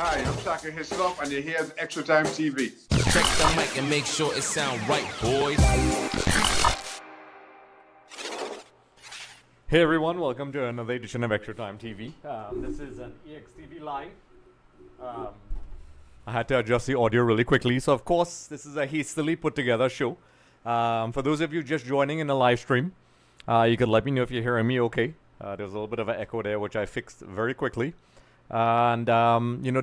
Hi, I'm Shaka Hislop, and you're here at Extra Time TV. Check the mic and make sure it sound right, boys. Hey everyone, welcome to another edition of Extra Time TV. This is an EXTV live. I had to adjust the audio really quickly, so of course this is a hastily put together show. For those of you just joining in the live stream, you could let me know if you're hearing me okay. There's a little bit of an echo there, which I fixed very quickly. And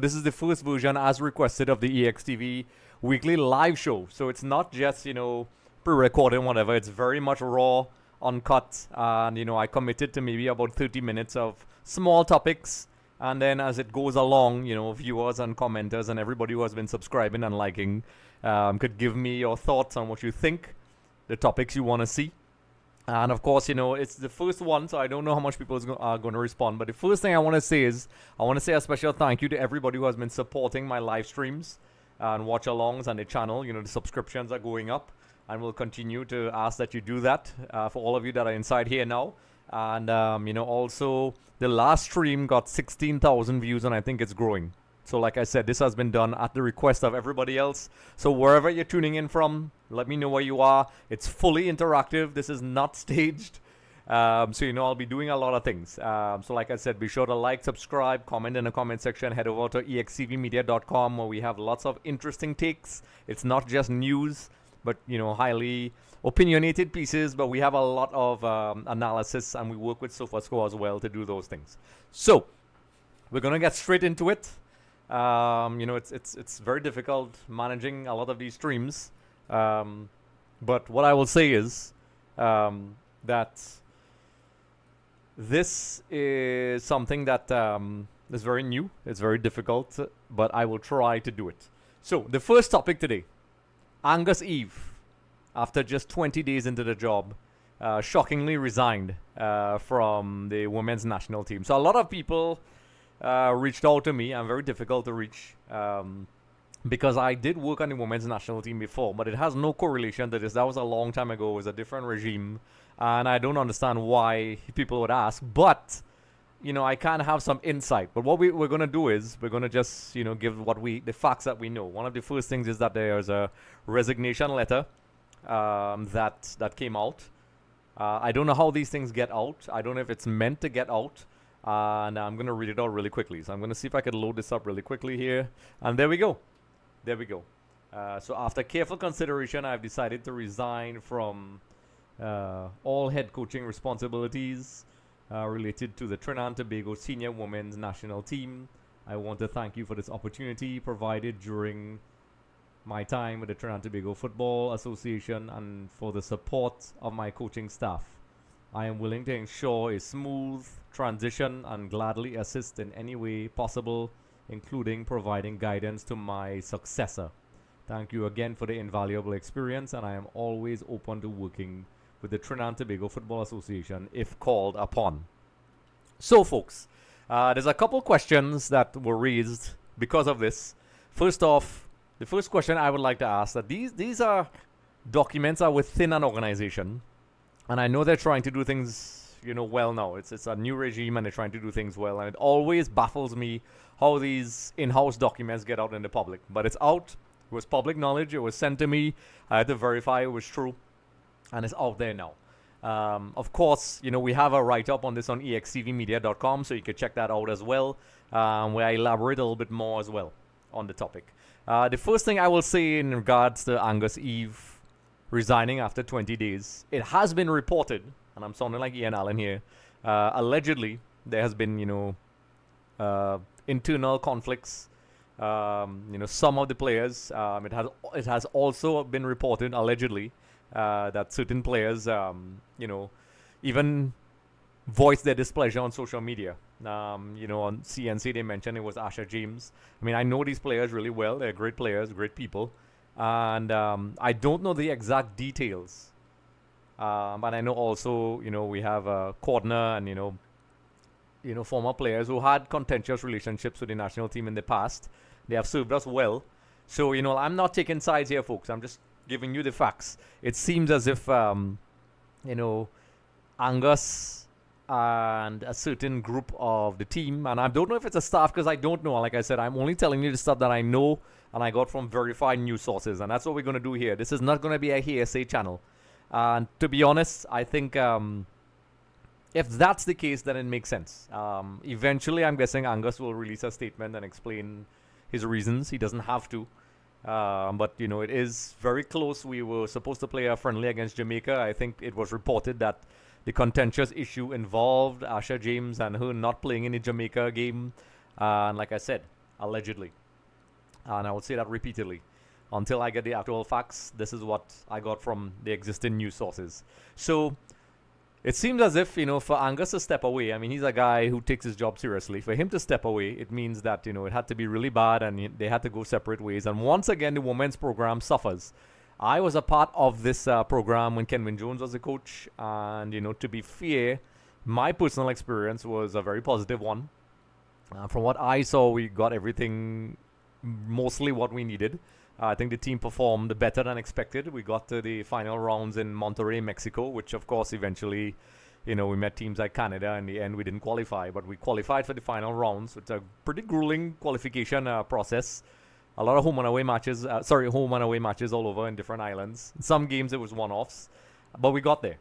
this is the first version as requested of the EXTV weekly live show. So it's not just, pre-recorded and whatever. It's very much raw, uncut. And, I committed to maybe about 30 minutes of small topics. And then as it goes along, viewers and commenters and everybody who has been subscribing and liking could give me your thoughts on what you think, the topics you want to see. And of course, it's the first one, so I don't know how much people are going to respond. But the first thing I want to say is, I want to say a special thank you to everybody who has been supporting my live streams and watch-alongs and the channel. The subscriptions are going up, and we'll continue to ask that you do that for all of you that are inside here now. And, also, the last stream got 16,000 views, and I think it's growing. So like I said, this has been done at the request of everybody else. So wherever you're tuning in from, let me know where you are. It's fully interactive. This is not staged. I'll be doing a lot of things. So like I said, be sure to like, subscribe, comment in the comment section. Head over to extvmedia.com where we have lots of interesting takes. It's not just news, but, highly opinionated pieces. But we have a lot of analysis, and we work with SofaScore as well to do those things. So we're going to get straight into it. It's very difficult managing a lot of these streams. But what I will say is that this is something that is very new. It's very difficult, but I will try to do it. So the first topic today, Angus Eve, after just 20 days into the job, shockingly resigned from the women's national team. So a lot of people reached out to me. I'm very difficult to reach because I did work on the women's national team before, but it has no correlation to this. That was a long time ago. It was a different regime, and I don't understand why people would ask. But I can have some insight. But what we're going to do is we're going to just give the facts that we know. One of the first things is that there's a resignation letter that came out. I don't know how these things get out. I don't know if it's meant to get out. And I'm going to read it out really quickly. So I'm going to see if I can load this up really quickly here. And there we go. There we go. So after careful consideration, I've decided to resign from all head coaching responsibilities related to the Trinidad and Tobago senior women's national team. I want to thank you for this opportunity provided during my time with the Trinidad and Tobago Football Association and for the support of my coaching staff. I am willing to ensure a smooth transition and gladly assist in any way possible, including providing guidance to my successor. Thank you again for the invaluable experience, and I am always open to working with the Trinidad and Tobago Football Association if called upon. So, folks, there's a couple questions that were raised because of this. First off, the first question I would like to ask that these are documents are within an organization. And I know they're trying to do things, well now. It's a new regime and they're trying to do things well. And it always baffles me how these in-house documents get out in the public. But it's out. It was public knowledge. It was sent to me. I had to verify it was true. And it's out there now. Of course, we have a write-up on this on extvmedia.com. So you can check that out as well. Where I elaborate a little bit more as well on the topic. The first thing I will say in regards to Angus Eve resigning after 20 days. It has been reported, and I'm sounding like Ian Allen here, allegedly there has been, internal conflicts. Some of the players, it has also been reported, allegedly, that certain players, even voiced their displeasure on social media. On CNC they mentioned it was Asher James. I mean, I know these players really well. They're great players, great people. And I don't know the exact details. But I know also, we have Cordner and, former players who had contentious relationships with the national team in the past. They have served us well. So, I'm not taking sides here, folks. I'm just giving you the facts. It seems as if, Angus and a certain group of the team, and I don't know if it's a staff because I don't know. Like I said, I'm only telling you the stuff that I know and I got from verified news sources, and that's what we're going to do here. This is not going to be a hearsay channel. And to be honest, I think if that's the case, then it makes sense. Eventually, I'm guessing Angus will release a statement and explain his reasons. He doesn't have to. But, you know, it is very close. We were supposed to play a friendly against Jamaica. I think it was reported that the contentious issue involved Asha James and her not playing in the Jamaica game. And like I said, allegedly. And I will say that repeatedly. Until I get the actual facts, this is what I got from the existing news sources. So it seems as if, you know, for Angus to step away, I mean, he's a guy who takes his job seriously. For him to step away, it means that, you know, it had to be really bad and they had to go separate ways. And once again, the women's program suffers. I was a part of this program when Kenwin Jones was the coach. And, you know, to be fair, my personal experience was a very positive one. From what I saw, we got everything, mostly what we needed. I think the team performed better than expected. We got to the final rounds in Monterrey, Mexico, which of course eventually, you know, we met teams like Canada. In the end, we didn't qualify, but we qualified for the final rounds. It's a pretty grueling qualification process. A lot of home and away matches all over in different islands. In some games it was one-offs, but we got there.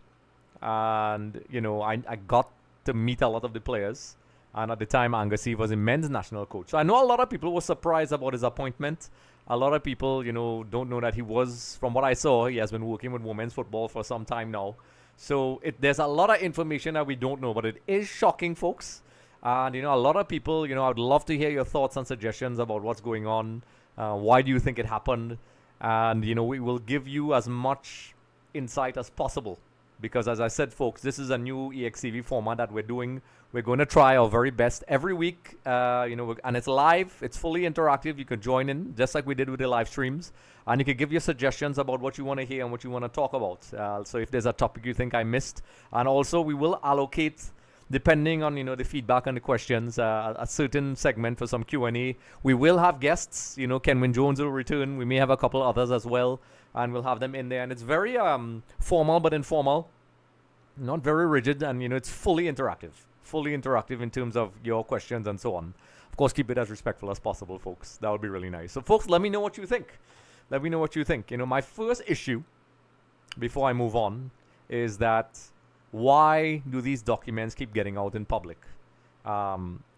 And, you know, I got to meet a lot of the players. And at the time, Angus Eve was a men's national coach. So I know a lot of people were surprised about his appointment. A lot of people, you know, don't know that he was, from what I saw, he has been working with women's football for some time now. So there's a lot of information that we don't know, but it is shocking, folks. And, you know, a lot of people, you know, I'd love to hear your thoughts and suggestions about what's going on. Why do you think it happened? And, you know, we will give you as much insight as possible. Because as I said, folks, this is a new EXTV format that we're doing. We're going to try our very best every week, you know, and it's live. It's fully interactive. You can join in, just like we did with the live streams. And you can give your suggestions about what you want to hear and what you want to talk about. So if there's a topic you think I missed. And also, we will allocate, depending on, you know, the feedback and the questions, a certain segment for some Q&A. We will have guests. You know, Kenwin Jones will return. We may have a couple others as well. And we'll have them in there. And it's very formal but informal. Not very rigid. And, you know, it's fully interactive. Fully interactive in terms of your questions and so on. Of course, keep it as respectful as possible, folks. That would be really nice. So, folks, let me know what you think. Let me know what you think. You know, my first issue, before I move on, is that why do these documents keep getting out in public?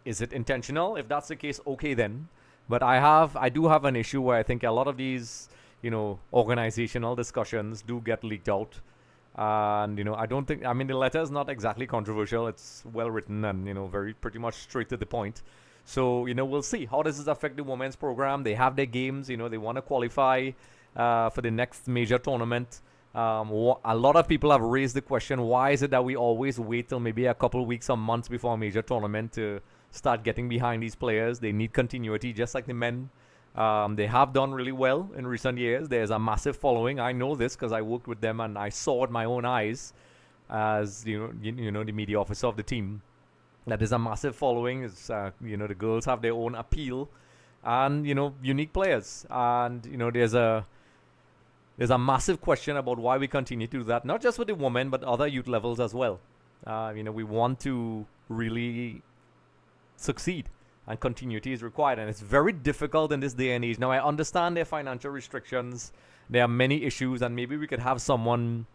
Is it intentional? If that's the case, okay then. But I do have an issue where I think a lot of these, you know, organizational discussions do get leaked out. And, you know, I mean, the letter is not exactly controversial. It's well written and, you know, pretty much straight to the point. So, you know, we'll see. How does this affect the women's program? They have their games, you know, they want to qualify for the next major tournament. A lot of people have raised the question, why is it that we always wait till maybe a couple of weeks or months before a major tournament to start getting behind these players? They need continuity, just like the men. They have done really well in recent years. There's a massive following. I know this because I worked with them and I saw it with my own eyes as, you know, the media officer of the team. That there's a massive following. It's, you know, the girls have their own appeal and, you know, unique players. And, you know, there's a massive question about why we continue to do that. Not just with the women, but other youth levels as well. You know, we want to really succeed. And continuity is required. And it's very difficult in this day and age. Now, I understand their financial restrictions. There are many issues. And maybe we could have someone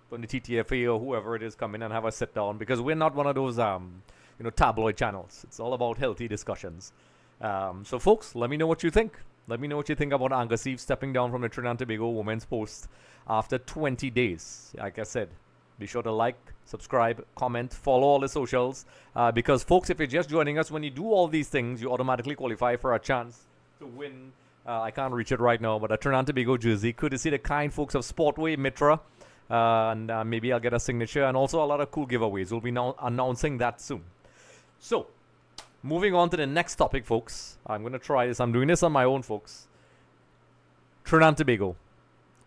from the TTFA or whoever it is come in and have a sit down. Because we're not one of those, you know, tabloid channels. It's all about healthy discussions. So, folks, let me know what you think. Let me know what you think about Angus Eve stepping down from the Trinidad Tobago women's post after 20 days. Like I said, be sure to like, subscribe, comment, follow all the socials. Because, folks, if you're just joining us, when you do all these things, you automatically qualify for a chance to win. I can't reach it right now, but a Trinidad Tobago jersey, courtesy the kind folks of Sportway Mitra. And maybe I'll get a signature. And also a lot of cool giveaways. We'll be announcing that soon. So, moving on to the next topic, folks. I'm going to try this. I'm doing this on my own, folks. Trinidad Tobago.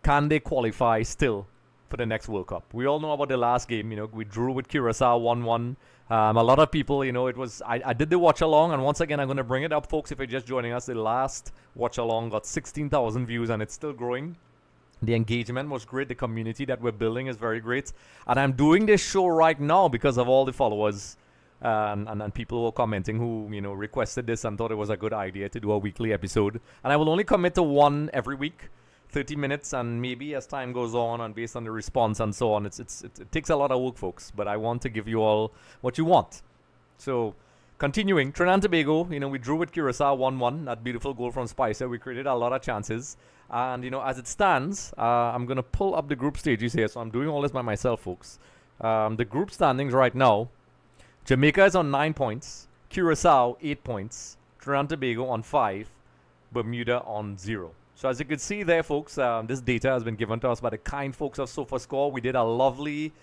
Can they qualify still for the next World Cup? We all know about the last game. You know, we drew with Curacao 1-1. A lot of people, you know, it was... I did the watch-along, and once again, I'm going to bring it up, folks, if you're just joining us. The last watch-along got 16,000 views, and it's still growing. The engagement was great. The community that we're building is very great. And I'm doing this show right now because of all the followers and people who were commenting who, requested this and thought it was a good idea to do a weekly episode. And I will only commit to one every week, 30 minutes, and maybe as time goes on and based on the response and so on, it takes a lot of work, folks. But I want to give you all what you want. So, continuing, Trinidad Tobago, we drew with Curacao 1-1. That beautiful goal from Spicer. We created a lot of chances. And, as it stands, I'm going to pull up the group stages here. So I'm doing all this by myself, folks. The group standings right now, Jamaica is on 9 points. Curacao, 8 points. Trinidad Tobago on 5. Bermuda on 0. So as you can see there, folks, this data has been given to us by the kind folks of SofaScore. We did a lovely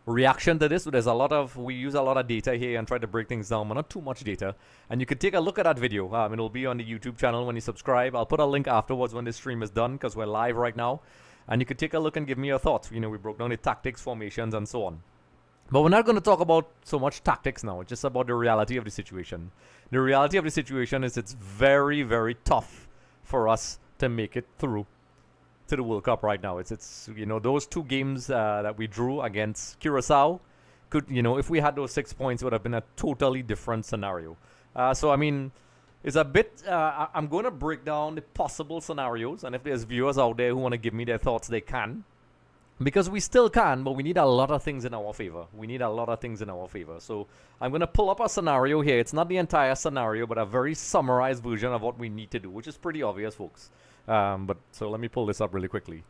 reaction to this. We use a lot of data here and try to break things down, but not too much data. And you can take a look at that video. It'll be on the YouTube channel when you subscribe. I'll put a link afterwards when this stream is done because we're live right now. And you can take a look and give me your thoughts. We broke down the tactics, formations, and so on. But we're not going to talk about so much tactics now. It's just about the reality of the situation. The reality of the situation is it's very, very tough for us to make it through to the World Cup right now. It's those 2 games that we drew against Curacao could, if we had those 6 points, it would have been a totally different scenario. So, I mean, it's a bit, I'm going to break down the possible scenarios. And if there's viewers out there who want to give me their thoughts, they can. Because we still can, but we need a lot of things in our favor. So I'm going to pull up a scenario here. It's not the entire scenario, but a very summarized version of what we need to do, which is pretty obvious, folks. So let me pull this up really quickly.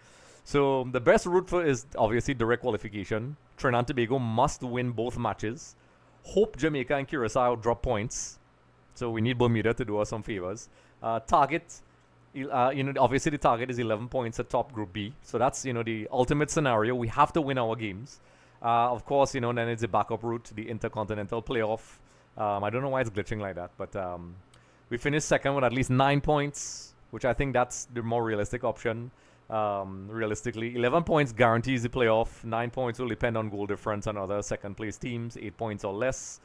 So the best route for is obviously direct qualification. Trinidad Tobago must win both matches. Hope Jamaica and Curacao drop points. So we need Bermuda to do us some favors. Target. Obviously the target is 11 points at top Group B. So that's, the ultimate scenario. We have to win our games. Of course, then it's the backup route, the intercontinental playoff. I don't know why it's glitching like that, but we finished second with at least 9 points, which I think that's the more realistic option. Realistically, 11 points guarantees the playoff. 9 points will depend on goal difference and other second place teams. 8 points or less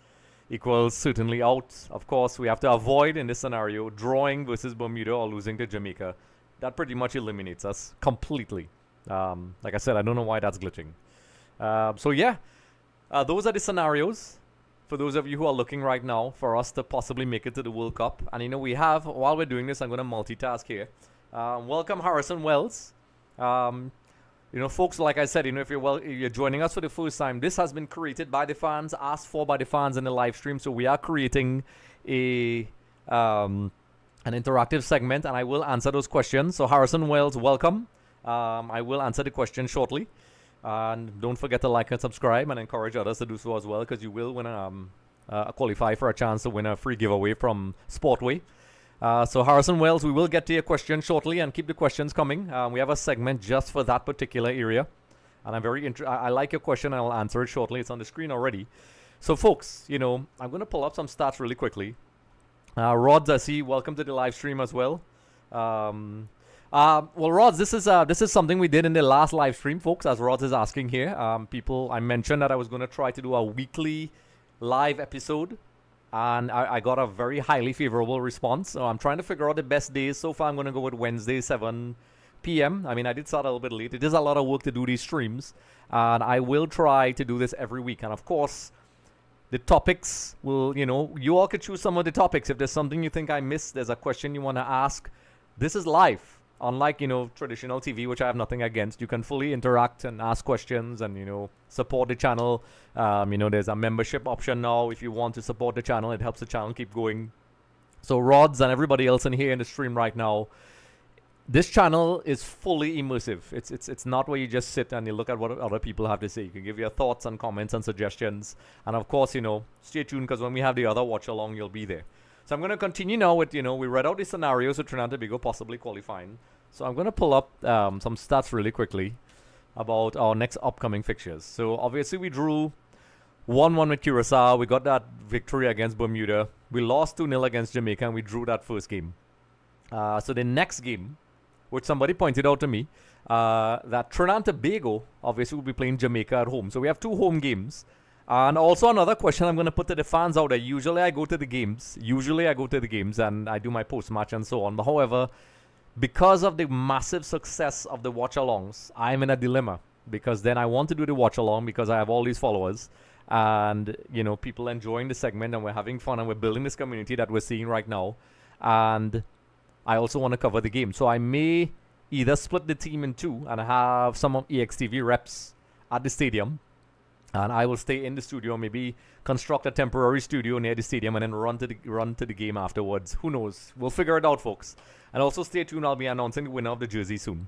equals certainly out. Of course, we have to avoid in this scenario drawing versus Bermuda or losing to Jamaica. That pretty much eliminates us completely. Like I said, I don't know why that's glitching. Those are the scenarios for those of you who are looking right now for us to possibly make it to the World Cup. And we have, while we're doing this, I'm going to multitask here. Welcome Harrison Wells. Folks, like I said, if you're joining us for the first time, this has been created by the fans, asked for by the fans in the live stream. So we are creating an interactive segment, and I will answer those questions. So Harrison Wells, welcome. I will answer the question shortly. And don't forget to like and subscribe and encourage others to do so as well, because you will win qualify for a chance to win a free giveaway from Sportway. So Harrison Wells, we will get to your question shortly, and keep the questions coming. We have a segment just for that particular area, and I'm very I like your question, and I'll answer it shortly. It's on the screen already. So folks, I'm going to pull up some stats really quickly. Rods, I see. Welcome to the live stream as well. Well, Rods, this is something we did in the last live stream, folks. As Rods is asking here, I mentioned that I was going to try to do a weekly live episode. And I got a very highly favorable response. So I'm trying to figure out the best days. So far, I'm going to go with Wednesday, 7 p.m. I mean, I did start a little bit late. It is a lot of work to do these streams. And I will try to do this every week. And of course, the topics will, you all could choose some of the topics. If there's something you think I missed, there's a question you want to ask. This is live. Unlike, traditional TV, which I have nothing against, you can fully interact and ask questions and, support the channel. There's a membership option now. If you want to support the channel, it helps the channel keep going. So Rods and everybody else in here in the stream right now, this channel is fully immersive. It's not where you just sit and you look at what other people have to say. You can give your thoughts and comments and suggestions. And of course, stay tuned, because when we have the other watch along, you'll be there. So I'm going to continue now with, we read out the scenarios of Trinidad Tobago possibly qualifying. So I'm going to pull up some stats really quickly about our next upcoming fixtures. So obviously we drew 1-1 with Curacao. We got that victory against Bermuda. We lost 2-0 against Jamaica, and we drew that first game. So the next game, which somebody pointed out to me, that Trinidad Tobago obviously will be playing Jamaica at home. So we have 2 home games. And also another question I'm going to put to the fans out there. Usually I go to the games and I do my post-match and so on. But however, because of the massive success of the watch-alongs, I'm in a dilemma. Because then I want to do the watch-along because I have all these followers. And, you know, people enjoying the segment and we're having fun and we're building this community that we're seeing right now. And I also want to cover the game. So I may either split the team in two and have some of EXTV reps at the stadium. And I will stay in the studio, maybe construct a temporary studio near the stadium and then run to the game afterwards. Who knows? We'll figure it out, folks. And also stay tuned. I'll be announcing the winner of the jersey soon.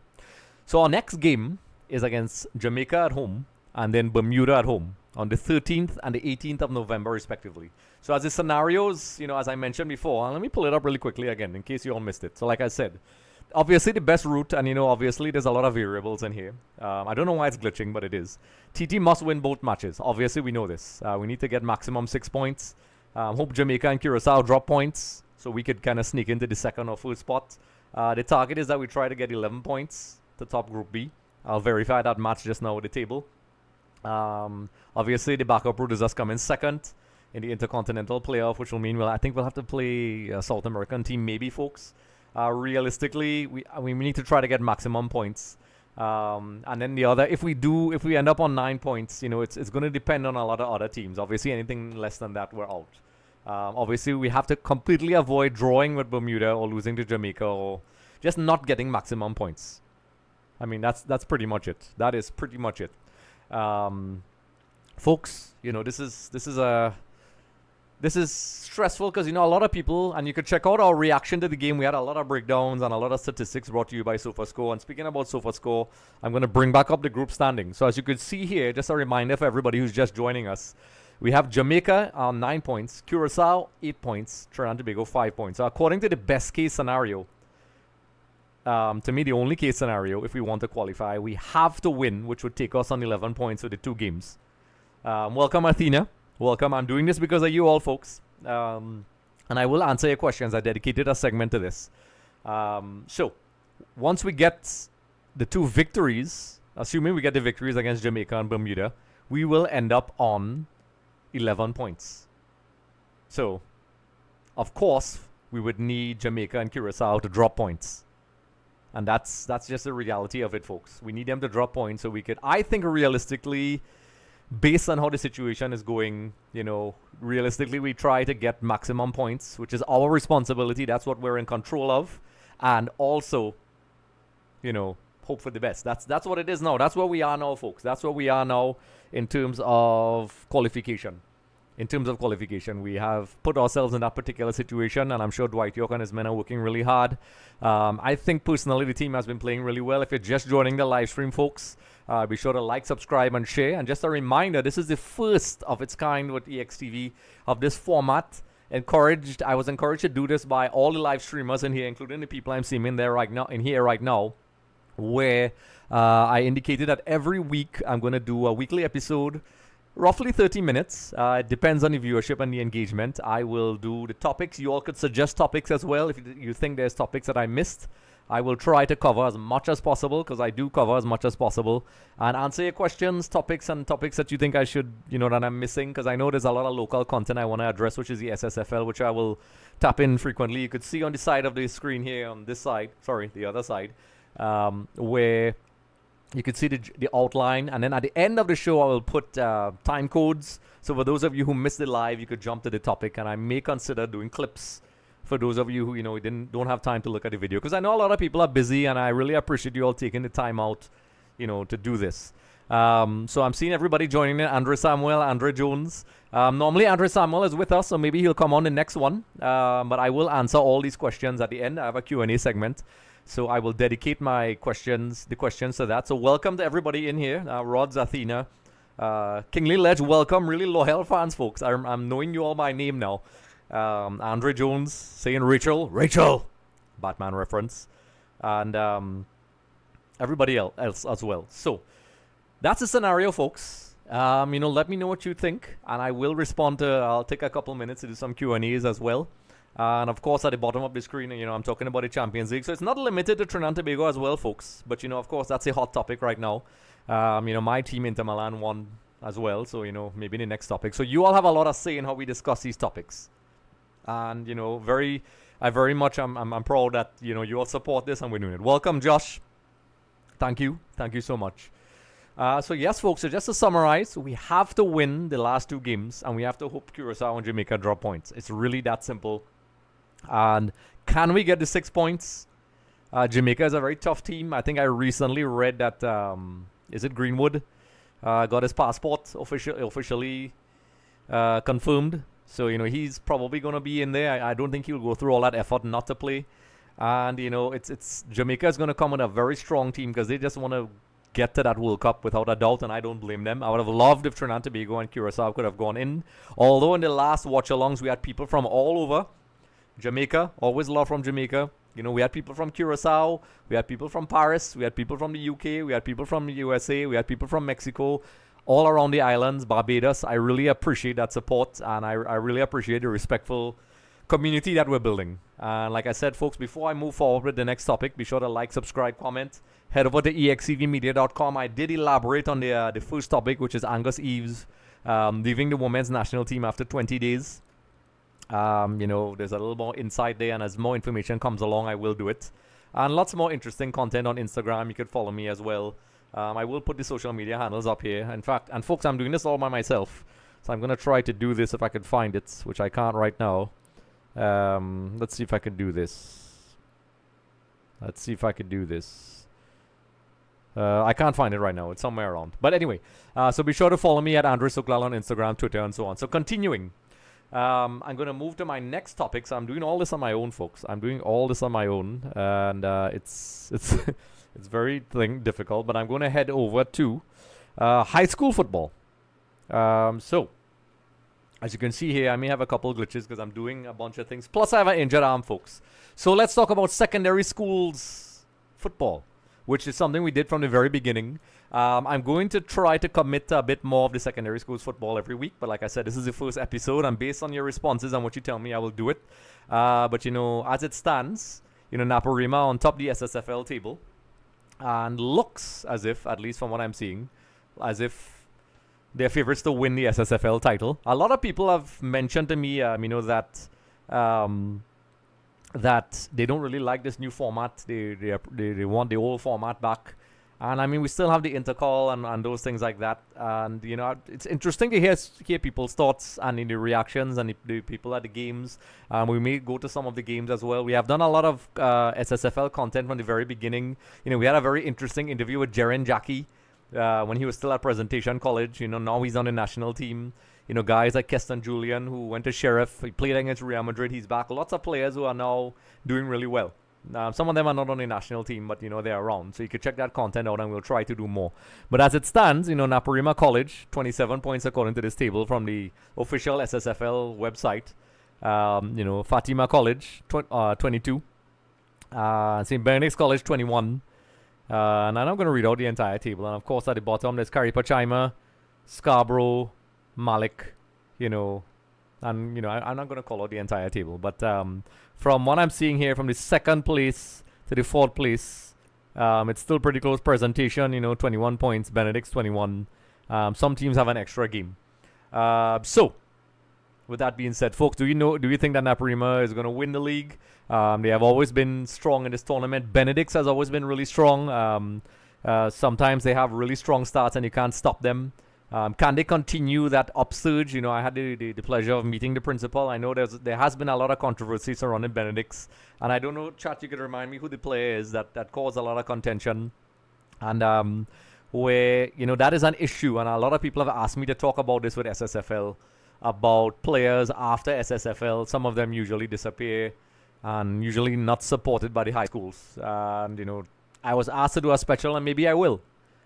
So our next game is against Jamaica at home and then Bermuda at home on the 13th and the 18th of November, respectively. So as the scenarios, you know, as I mentioned before, and let me pull it up really quickly again in case you all missed it. So like I said, obviously the best route, and you know, obviously there's a lot of variables in here. I don't know why it's glitching, but it is. TT must win both matches. Obviously we know this. We need to get maximum 6 points. Hope Jamaica and Curacao drop points so we could kind of sneak into the second or first spot. The target is that we try to get 11 points to top Group B. I'll verify that match just now with the table. Obviously the backup route is us coming second in the Intercontinental playoff, which will mean I think we'll have to play a South American team maybe, folks. Realistically, we need to try to get maximum points. And then the other, if we end up on 9 points, you know, it's going to depend on a lot of other teams. Obviously, anything less than that, we're out. Obviously, we have to completely avoid drawing with Bermuda or losing to Jamaica or just not getting maximum points. I mean, that's pretty much it. That is pretty much it. Folks, you know, this is stressful because, you know, a lot of people, and you could check out our reaction to the game. We had a lot of breakdowns and a lot of statistics brought to you by SofaScore. And speaking about SofaScore, I'm going to bring back up the group standing. So as you could see here, just a reminder for everybody who's just joining us, we have Jamaica on 9 points, Curacao 8 points, Trinidad Tobago 5 points. So according to the best case scenario, to me the only case scenario, if we want to qualify, we have to win, which would take us on 11 points with the 2 games. Welcome, Athena. Welcome. I'm doing this because of you all, folks. And I will answer your questions. I dedicated a segment to this. So, once we get the 2 victories, assuming we get the victories against Jamaica and Bermuda, we will end up on 11 points. So, of course, we would need Jamaica and Curacao to drop points. And that's just the reality of it, folks. We need them to drop points so we could, I think realistically, based on how the situation is going, you know, realistically, we try to get maximum points, which is our responsibility. That's what we're in control of. And also, you know, hope for the best. That's what it is now. That's where we are now, folks. That's where we are now in terms of qualification. In terms of qualification, we have put ourselves in that particular situation, and I'm sure Dwight York and his men are working really hard. I think personally the team has been playing really well. If you're just joining the live stream, folks, be sure to like, subscribe, and share. And just a reminder, this is the first of its kind with EXTV of this format. I was encouraged to do this by all the live streamers in here, including the people I'm seeing in here right now, where I indicated that every week I'm going to do a weekly episode, roughly 30 minutes. It depends on the viewership and the engagement. I will do the topics. You all could suggest topics as well if you think there's topics that I missed. I will try to cover as much as possible, because I do cover as much as possible, and answer your questions, topics that you think I should, you know, that I'm missing, because I know there's a lot of local content I want to address, which is the SSFL, which I will tap in frequently. You could see on the side of the screen here, on this side, the other side, where you can see the outline, and then at the end of the show I will put time codes, so for those of you who missed it live, you could jump to the topic, and I may consider doing clips for those of you who, you know, don't have time to look at the video, because I know a lot of people are busy, and I really appreciate you all taking the time out, you know, to do this. So I'm seeing everybody joining in. Andre Samuel, Andre Jones. Normally Andre Samuel is with us, so maybe he'll come on the next one, but I will answer all these questions at the end. I have a Q&A segment, so I will dedicate the questions to that. So welcome to everybody in here. Rods, Athena, Kingly Ledge, welcome. Really loyal fans, folks. I'm knowing you all by name now. Andre Jones saying Rachel, Batman reference, and everybody else as well. So that's the scenario, folks. You know, let me know what you think, and I will respond I'll take a couple minutes to do some Q&As as well. And of course, at the bottom of the screen, you know, I'm talking about the Champions League, so it's not limited to Trinidad and Tobago as well, folks. But you know, of course, that's a hot topic right now. You know, my team Inter Milan won as well, so you know, maybe the next topic. So you all have a lot of say in how we discuss these topics. And I'm proud that you all support this and we're doing it. Welcome, Josh. Thank you so much. So yes, folks. So just to summarize, we have to win the last 2 games, and we have to hope Curacao and Jamaica drop points. It's really that simple. And can we get the 6 points? Jamaica is a very tough team. I think I recently read that is it Greenwood got his passport officially confirmed. So he's probably going to be in there. I don't think he'll go through all that effort not to play. And it's Jamaica is going to come with a very strong team because they just want to get to that World Cup without a doubt, and I don't blame them. I would have loved if Trinidad Tobago and Curacao could have gone in. Although in the last watch-alongs we had people from all over. Jamaica, always love from Jamaica. We had people from Curacao, we had people from Paris, we had people from the UK, we had people from the USA, we had people from Mexico, all around the islands, Barbados. I really appreciate that support, and I really appreciate the respectful community that we're building. And like I said, folks, before I move forward with the next topic, be sure to like, subscribe, comment. Head over to extvmedia.com. I did elaborate on the first topic, which is Angus Eve's leaving the women's national team after 20 days. There's a little more insight there, and as more information comes along, I will do it. And lots more interesting content on Instagram. You could follow me as well. I will put the social media handles up here. In fact, and folks, I'm doing this all by myself. So I'm going to try to do this if I could find it, which I can't right now. Let's see if I can do this. I can't find it right now. It's somewhere around. But anyway, so be sure to follow me at Andre Suklal on Instagram, Twitter, and so on. So continuing. I'm going to move to my next topic. So I'm doing all this on my own, folks. I'm doing all this on my own. And it's it's very difficult. But I'm going to head over to high school football. So, as you can see here, I may have a couple glitches because I'm doing a bunch of things. Plus, I have an injured arm, folks. So let's talk about secondary schools football, which is something we did from the very beginning. I'm going to try to commit to a bit more of the secondary schools football every week. But like I said, this is the first episode. And based on your responses and what you tell me, I will do it. But, as it stands, Naparima on top of the SSFL table. And looks as if, at least from what I'm seeing, as if they're favorites to win the SSFL title. A lot of people have mentioned to me, that they don't really like this new format. They want the old format back. And we still have the intercall and those things like that. And it's interesting to hear people's thoughts and the reactions and the people at the games. We may go to some of the games as well. We have done a lot of SSFL content from the very beginning. We had a very interesting interview with Jaren Jackie when he was still at Presentation College. Now he's on the national team. Guys like Keston Julian, who went to Sheriff. He played against Real Madrid. He's back. Lots of players who are now doing really well. Some of them are not on the national team, but they're around. So you can check that content out, and we'll try to do more. But as it stands, Naparima College, 27 points according to this table from the official SSFL website. Fatima College, 22. St. Benedict's College, 21. And I'm going to read out the entire table. And of course, at the bottom, there's Karipachaima, Scarborough, Malik, and I'm not going to call out the entire table, but from what I'm seeing here, from the second place to the fourth place, it's still pretty close. Presentation, 21 points. Benedict's 21. Some teams have an extra game. So, with that being said, folks, do you think that Naparima is going to win the league? They have always been strong in this tournament. Benedict's has always been really strong. Sometimes they have really strong starts and you can't stop them. Can they continue that upsurge? I had the pleasure of meeting the principal. I know there has been a lot of controversy surrounding Benedict's. And I don't know, chat, you could remind me who the player is that caused a lot of contention. And where, that is an issue. And a lot of people have asked me to talk about this with SSFL, about players after SSFL. Some of them usually disappear and usually not supported by the high schools. And, I was asked to do a special, and maybe I will.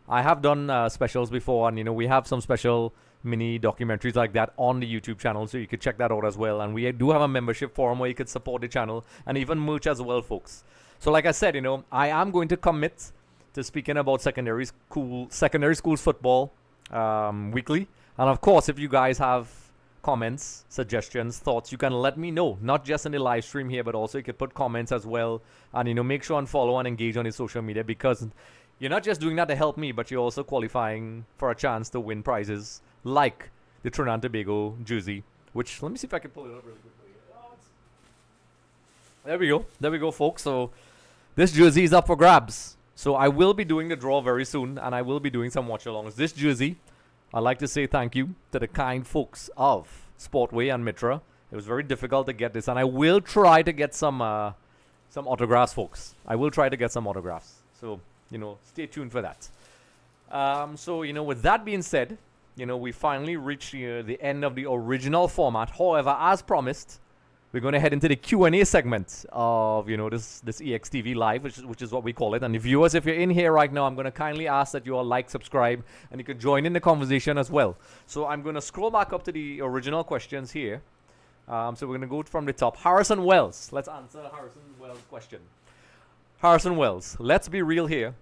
I have done specials before, and we have some special mini documentaries like that on the YouTube channel, so you could check that out as well. And we do have a membership forum where you could support the channel and even merch as well, folks. So like I said, I am going to commit to speaking about secondary schools football weekly. And of course, if you guys have comments, suggestions, thoughts, you can let me know, not just in the live stream here, but also you could put comments as well. And make sure and follow and engage on the social media, because you're not just doing that to help me, but you're also qualifying for a chance to win prizes like the Trinidad Tobago jersey, which, let me see if I can pull it up really quickly. Oh, it's There we go. There we go, folks. So this jersey is up for grabs. So I will be doing the draw very soon, and I will be doing some watch-alongs. This jersey, I'd like to say thank you to the kind folks of Sportway and Mitra. It was very difficult to get this, and I will try to get some autographs, folks. I will try to get some autographs. So, stay tuned for that. So, with that being said, we finally reached the end of the original format. However, as promised, we're going to head into the Q&A segment of, this EXTV Live, which is what we call it. And viewers, if you're in here right now, I'm going to kindly ask that you all like, subscribe, and you can join in the conversation as well. So I'm going to scroll back up to the original questions here. So we're going to go from the top. Harrison Wells. Let's answer Harrison Wells' question. Harrison Wells, let's be real here.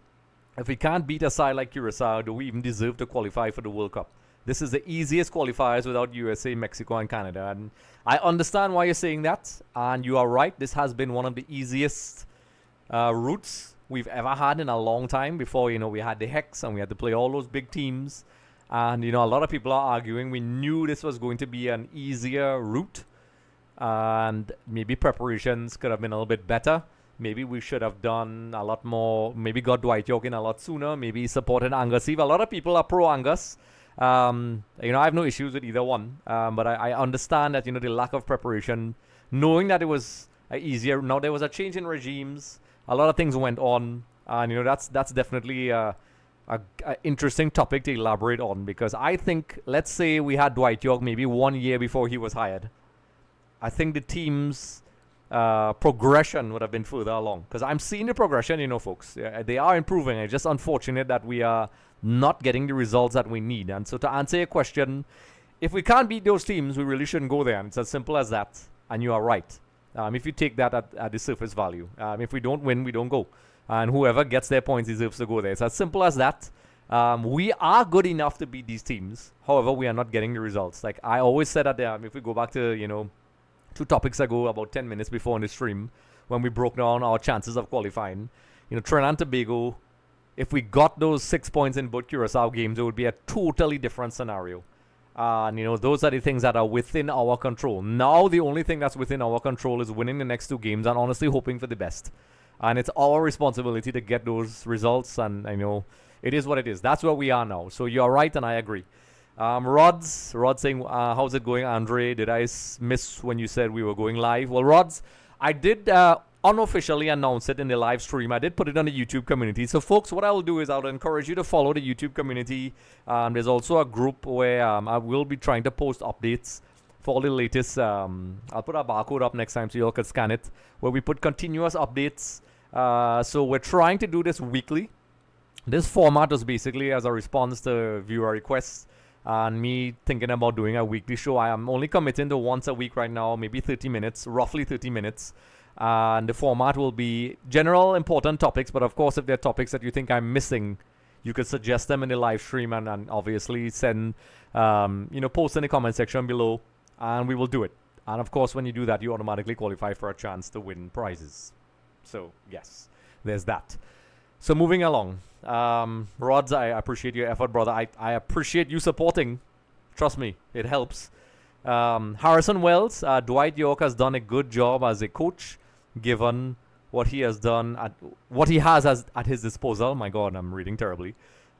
If we can't beat a side like Curacao, do we even deserve to qualify for the World Cup? This is the easiest qualifiers without USA, Mexico, and Canada. And I understand why you're saying that. And you are right. This has been one of the easiest routes we've ever had in a long time. Before, we had the Hex and we had to play all those big teams. And, a lot of people are arguing. We knew this was going to be an easier route. And maybe preparations could have been a little bit better. Maybe we should have done a lot more. Maybe got Dwight York in a lot sooner. Maybe supported Angus Eve. A lot of people are pro Angus. I have no issues with either one. But I understand that, the lack of preparation, knowing that it was easier. Now there was a change in regimes. A lot of things went on. And, that's definitely a interesting topic to elaborate on. Because I think, let's say we had Dwight York maybe 1 year before he was hired. I think the team's progression would have been further along. Because I'm seeing the progression, folks. They are improving. It's just unfortunate that we are not getting the results that we need. And so to answer your question, if we can't beat those teams, we really shouldn't go there. And it's as simple as that. And you are right. If you take that at the surface value. If we don't win, we don't go. And whoever gets their points deserves to go there. It's as simple as that. We are good enough to beat these teams. However, we are not getting the results. Like I always said that if we go back to, 2 topics ago, about 10 minutes before in the stream, when we broke down our chances of qualifying, Trinidad and Tobago, if we got those 6 points in both Curacao games, it would be a totally different scenario. And, those are the things that are within our control. Now, the only thing that's within our control is winning the next 2 games and honestly hoping for the best. And it's our responsibility to get those results. And it is what it is. That's where we are now. So you're right, and I agree. Rod saying, how's it going, Andre? Did I miss when you said we were going live? Well, Rods, I did unofficially announce it in the live stream. I did put it on the YouTube community. So, folks, what I'll do is I'll encourage you to follow the YouTube community. There's also a group where I will be trying to post updates for all the latest. I'll put a barcode up next time so you all can scan it, where we put continuous updates. So we're trying to do this weekly. This format was basically as a response to viewer requests. And me thinking about doing a weekly show. I am only committing to once a week right now, maybe 30 minutes, roughly 30 minutes. And the format will be general important topics. But of course, if there are topics that you think I'm missing, you could suggest them in the live stream and obviously send, post in the comment section below. And we will do it. And of course, when you do that, you automatically qualify for a chance to win prizes. So, yes, there's that. So moving along. Rods, I appreciate your effort, brother. I appreciate you supporting. Trust me, it helps. Harrison Wells, Dwight York has done a good job as a coach, given what he has done, what he has at his disposal. My God, I'm reading terribly.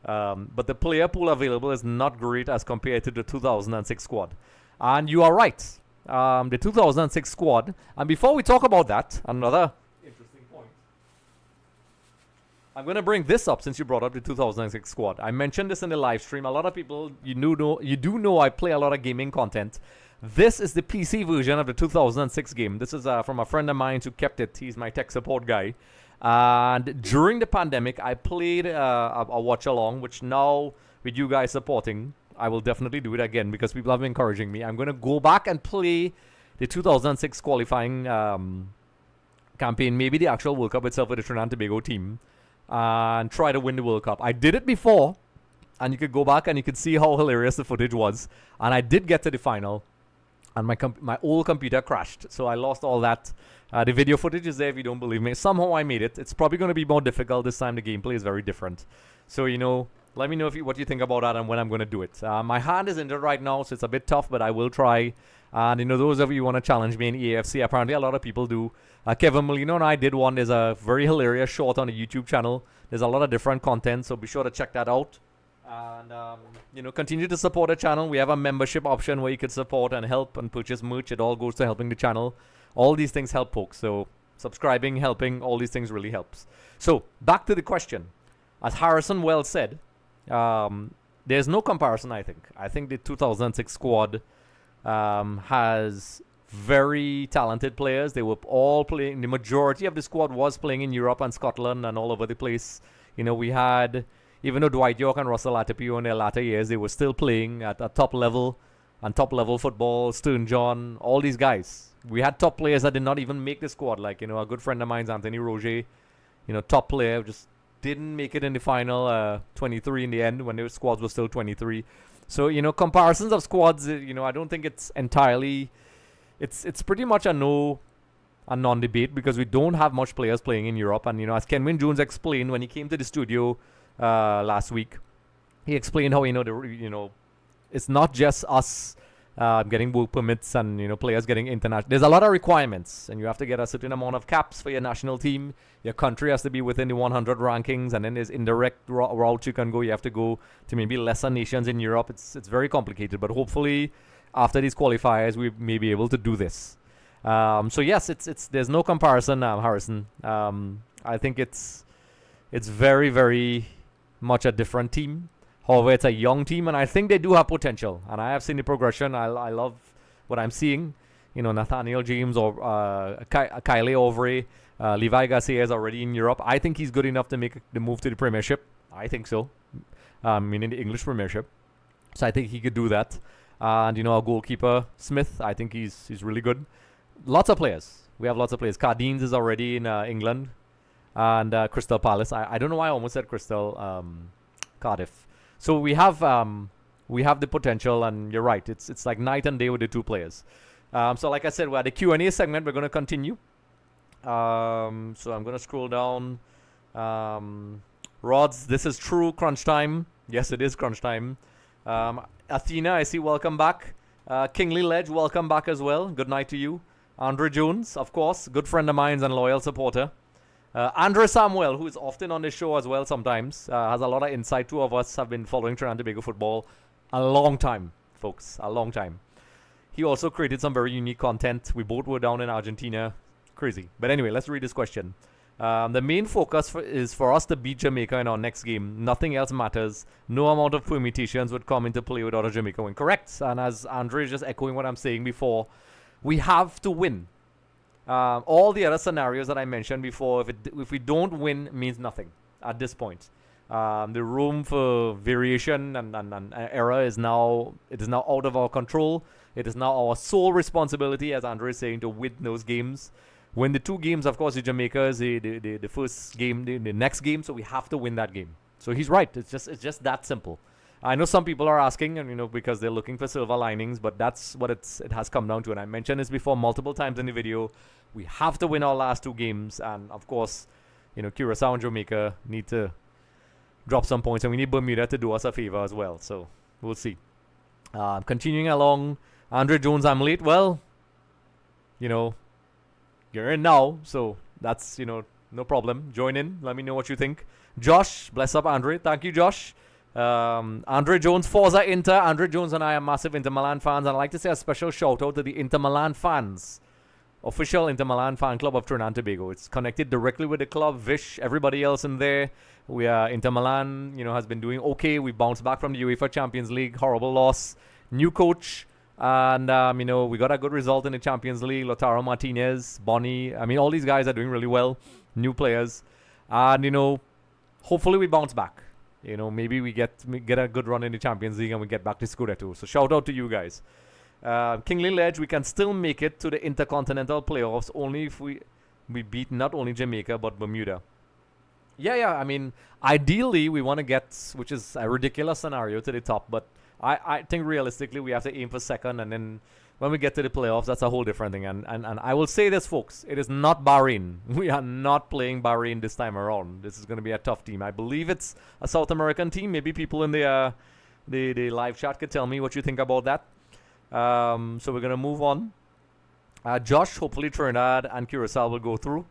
But the player pool available is not great as compared to the 2006 squad. And you are right. The 2006 squad. And before we talk about that, another interesting point. I'm going to bring this up since you brought up the 2006 squad. I mentioned this in the live stream. A lot of people, you do know I play a lot of gaming content. This is the PC version of the 2006 game. This is from a friend of mine who kept it. He's my tech support guy. And during the pandemic, I played a watch-along, which now, with you guys supporting, I will definitely do it again because people have been encouraging me. I'm going to go back and play the 2006 qualifying campaign, maybe the actual World Cup itself with the Trinidad Tobago team, and try to win the World Cup. I did it before, and you could go back and you could see how hilarious the footage was. And I did get to the final, and my old computer crashed, so I lost all that. The video footage is there if you don't believe me. Somehow I made it. It's probably going to be more difficult this time. The gameplay is very different. So, let me know what you think about that and when I'm going to do it. My hand is injured right now, so it's a bit tough, but I will try And, those of you who want to challenge me in EFC, apparently a lot of people do. Kevin Molino and I did one. There's a very hilarious short on the YouTube channel. There's a lot of different content, so be sure to check that out. And, continue to support the channel. We have a membership option where you can support and help and purchase merch. It all goes to helping the channel. All these things help folks. So subscribing, helping, all these things really helps. So back to the question. As Harrison well said, there's no comparison, I think. I think the 2006 squad has very talented players. They were all playing. The majority of the squad was playing in Europe and Scotland and all over the place. We had, even though Dwight York and Russell Atapio in their latter years, they were still playing at a top level and top level football. Stern John, all these guys. We had top players that did not even make the squad. Like, a good friend of mine's Anthony Roger, top player, just didn't make it in the final 23 in the end when the squads were still 23. So, comparisons of squads, I don't think it's entirely, it's pretty much a non-debate because we don't have much players playing in Europe. And, as Kenwin Jones explained when he came to the studio last week, he explained how, it's not just us getting work permits and, players getting international. There's a lot of requirements, and you have to get a certain amount of caps for your national team. Your country has to be within the 100 rankings, and then there's indirect routes you can go. You have to go to maybe lesser nations in Europe. It's very complicated, but hopefully after these qualifiers, we may be able to do this. So yes, there's no comparison, Harrison. I think it's very, very much a different team. However, it's a young team, and I think they do have potential. And I have seen the progression. I love what I'm seeing. Nathaniel James or Kyle Ovre, Levi Garcia is already in Europe. I think he's good enough to make the move to the Premiership. I think so. Meaning the English Premiership. So I think he could do that. And, our goalkeeper, Smith, I think he's really good. Lots of players. We have lots of players. Cardines is already in England. And Crystal Palace. I don't know why I almost said Cardiff. So we have the potential, and you're right. It's like night and day with the two players. So like I said, we're at the Q&A segment. We're going to continue. So I'm going to scroll down. Rods, this is true. Crunch time. Yes, it is crunch time. Athena, I see. Welcome back. Kingly Ledge, welcome back as well. Good night to you. Andre Jones, of course, good friend of mine and loyal supporter. Andre Samuel, who is often on the show as well sometimes, has a lot of insight. Two of us have been following Trinidad Tobago football a long time, folks, a long time. He also created some very unique content. We both were down in Argentina. Crazy. But anyway, let's read this question. The main focus is for us to beat Jamaica in our next game. Nothing else matters. No amount of permutations would come into play without a Jamaica win. Correct. And as Andre is just echoing what I'm saying before, we have to win. All the other scenarios that I mentioned before, if we don't win, means nothing at this point. The room for variation and error is now out of our control. It is now our sole responsibility, as Andre is saying, to win those games. Win the two games, of course, the Jamaica is the first game, the next game, so we have to win that game. So he's right. It's just that simple. I know some people are asking, and because they're looking for silver linings, but that's what it has come down to. And I mentioned this before multiple times in the video. We have to win our last two games, and of course, Curaçao and Jamaica need to drop some points, and we need Bermuda to do us a favor as well. So we'll see. Continuing along, Andre Jones, I'm late. Well, you're in now, so that's no problem. Join in. Let me know what you think. Josh, bless up, Andre. Thank you, Josh. Andre Jones, Forza Inter. Andre Jones and I are massive Inter Milan fans, and I'd like to say a special shout out to the Inter Milan fans, official Inter Milan fan club of Trinidad and Tobago. It's connected directly with the club, Vish, everybody else in there. We are Inter Milan, has been doing okay. We bounced back from the UEFA Champions League, horrible loss, new coach, and we got a good result in the Champions League. Lautaro Martinez, Bonnie, all these guys are doing really well, new players, and hopefully we bounce back. Maybe we get a good run in the Champions League and we get back to Scudetto. So shout out to you guys. Kingly Ledge, we can still make it to the Intercontinental Playoffs only if we beat not only Jamaica but Bermuda. Yeah. Ideally we want to get, which is a ridiculous scenario, to the top. But I think realistically we have to aim for second, and then when we get to the playoffs, that's a whole different thing. And I will say this, folks, it is not Bahrain. We are not playing Bahrain this time around. This is going to be a tough team. I believe it's a South American team. Maybe people in the live chat could tell me what you think about that. So we're going to move on. Josh, hopefully Trinidad and Curacao will go through.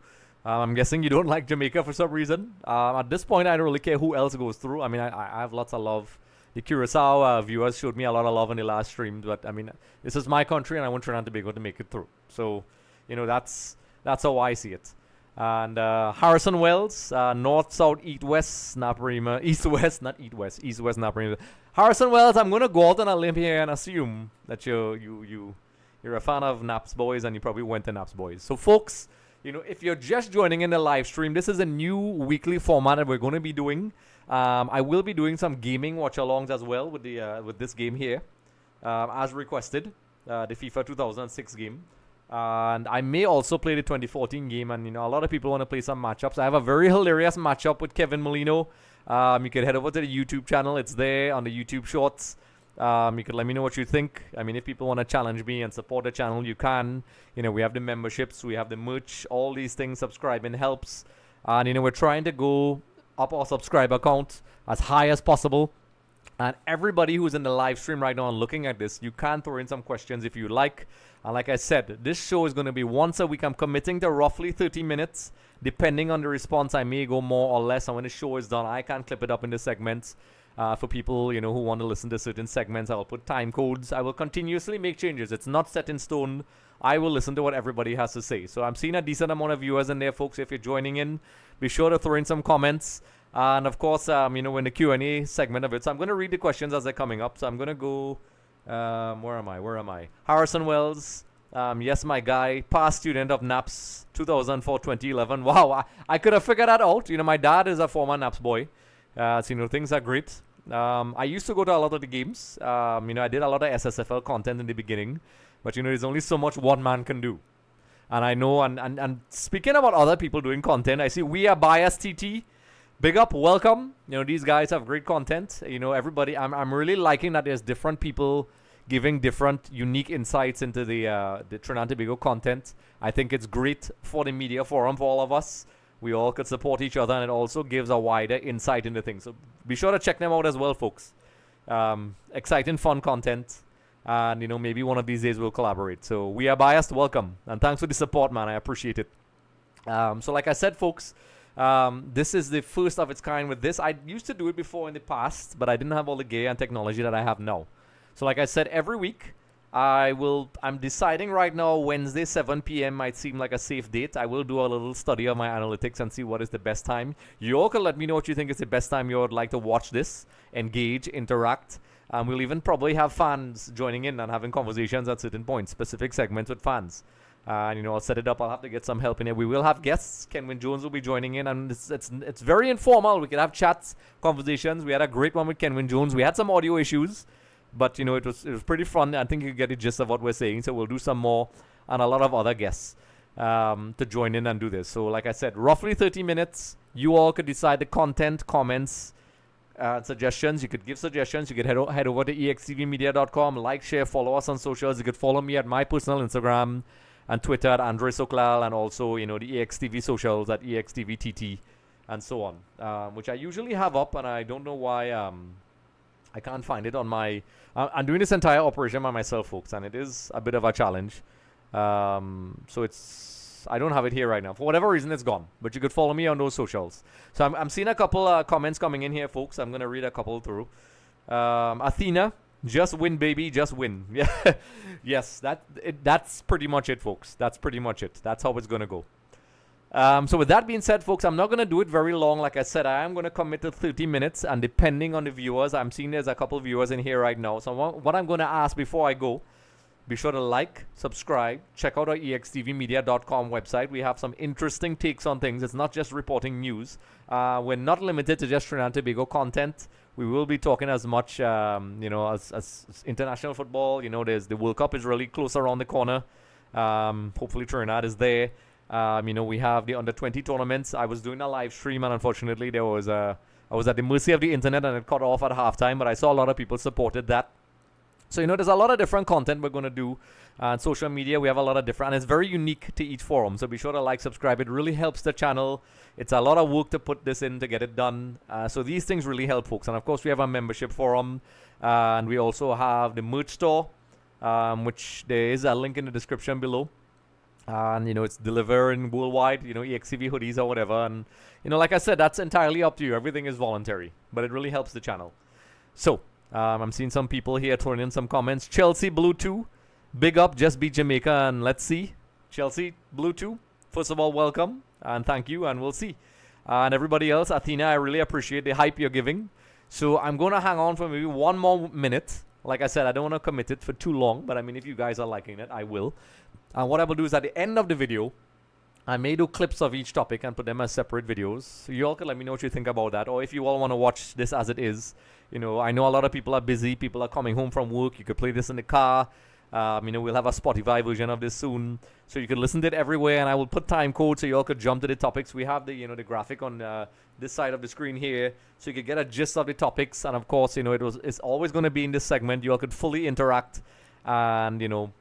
I'm guessing you don't like Jamaica for some reason. At this point, I don't really care who else goes through. I mean, I have lots of love. The Curacao viewers showed me a lot of love in the last stream. But, I mean, this is my country, and I want Trinidad and Tobago to make it through. So, you know, that's how I see it. And Harrison Wells, north, south, east, west, Naparima. East, west, not east, west. East, west, Naparima. Harrison Wells, I'm going to go out on a limb here and assume that you're a fan of Naps Boys and you probably went to Naps Boys. So, folks, you know, if you're just joining in the live stream, this is a new weekly format that we're going to be doing. I will be doing some gaming watch-alongs as well with this game here, as requested, the FIFA 2006 game. And I may also play the 2014 game, and, you know, a lot of people want to play some matchups. I have a very hilarious matchup with Kevin Molino. You can head over to the YouTube channel. It's there on the YouTube Shorts. You could let me know what you think. I mean, if people want to challenge me and support the channel, you can. You know, we have the memberships, we have the merch, all these things. Subscribing helps. And, you know, we're trying to go up our subscriber count as high as possible. And everybody who's in the live stream right now and looking at this, you can throw in some questions if you like. And like I said, this show is going to be once a week. I'm committing to roughly 30 minutes. Depending on the response, I may go more or less. And when the show is done, I can clip it up into segments. For people, you know, who want to listen to certain segments, I'll put time codes. I will continuously make changes. It's not set in stone. I will listen to what everybody has to say. So I'm seeing a decent amount of viewers in there, folks. If you're joining in, be sure to throw in some comments. And of course, you know, in the Q&A segment of it. So I'm going to read the questions as they're coming up. So I'm going to go, where am I? Harrison Wells. Yes, my guy, past student of NAPS 2004-2011. Wow, I could have figured that out. You know, my dad is a former NAPS boy. So, you know, things are great. I used to go to a lot of the games. You know, I did a lot of SSFL content in the beginning. But, you know, there's only so much one man can do. And I know, and speaking about other people doing content, I see We Are Biased TT. Big up, welcome. You know, these guys have great content. You know, everybody, I'm really liking that there's different people giving different unique insights into the Trinidad and Tobago content. I think it's great for the media forum for all of us. We all could support each other, and it also gives a wider insight into things. So be sure to check them out as well, folks. Exciting, fun content. And, you know, maybe one of these days we'll collaborate. So We Are Biased, welcome. And thanks for the support, man. I appreciate it. So like I said, folks, this is the first of its kind with this. I used to do it before in the past, but I didn't have all the gear and technology that I have now. So like I said, every week, I'm deciding right now, Wednesday, 7 p.m. might seem like a safe date. I will do a little study of my analytics and see what is the best time. You all can let me know what you think is the best time you would like to watch this, engage, interact. We'll even probably have fans joining in and having conversations at certain points, specific segments with fans. And, you know, I'll set it up. I'll have to get some help in here. We will have guests. Kenwin Jones will be joining in, and it's very informal. We can have chats, conversations. We had a great one with Kenwin Jones. We had some audio issues, but, you know, it was pretty fun. I think you get the gist of what we're saying. So we'll do some more, and a lot of other guests to join in and do this. So like I said, roughly 30 minutes. You all could decide the content, comments, suggestions. You could give suggestions. You could head over to extvmedia.com, like, share, follow us on socials. You could follow me at my personal Instagram and Twitter at Andre Soklal, and also, you know, the EXTV socials at EXTVTT and so on, which I usually have up, and I don't know why I can't find it on my... I'm doing this entire operation by myself, folks, and it is a bit of a challenge. So I don't have it here right now. For whatever reason, it's gone. But you could follow me on those socials. So I'm seeing a couple comments coming in here, folks. I'm going to read a couple through. Athena, just win, baby, just win. Yeah, yes, that's pretty much it, folks. That's pretty much it. That's how it's going to go. So with that being said, folks, I'm not going to do it very long. Like I said, I am going to commit to 30 minutes. And depending on the viewers, I'm seeing there's a couple of viewers in here right now. So what I'm going to ask before I go, be sure to like, subscribe, check out our extvmedia.com website. We have some interesting takes on things. It's not just reporting news. We're not limited to just Trinidad and Tobago content. We will be talking as much, you know, as international football. You know, the World Cup is really close around the corner. Hopefully Trinidad is there. You know, we have the under-20 tournaments. I was doing a live stream, and unfortunately I was at the mercy of the internet, and it cut off at halftime. But I saw a lot of people supported that. So, you know, there's a lot of different content we're going to do. On social media, we have a lot of different, and it's very unique to each forum. So be sure to like, subscribe. It really helps the channel. It's a lot of work to put this in to get it done. So these things really help, folks. And of course, we have our membership forum, and we also have the merch store. which there is a link in the description below. And, it's delivering worldwide, EXTV hoodies or whatever. And, like I said, that's entirely up to you. Everything is voluntary, but it really helps the channel. So, I'm seeing some people here throwing in some comments. Chelsea Blue 2, big up, just beat Jamaica, and let's see. Chelsea Blue 2, first of all, welcome, and thank you, and we'll see. And everybody else, Athena, I really appreciate the hype you're giving. So, I'm going to hang on for maybe one more minute. Like I said, I don't want to commit it for too long, but I mean, if you guys are liking it, I will. And what I will do is at the end of the video, I may do clips of each topic and put them as separate videos. So you all can let me know what you think about that. Or if you all want to watch this as it is. I know a lot of people are busy. People are coming home from work. You could play this in the car. We'll have a Spotify version of this soon. So you can listen to it everywhere. And I will put time code so you all could jump to the topics. We have the, the graphic on this side of the screen here. So you could get a gist of the topics. And of course, it's always going to be in this segment. You all could fully interact and,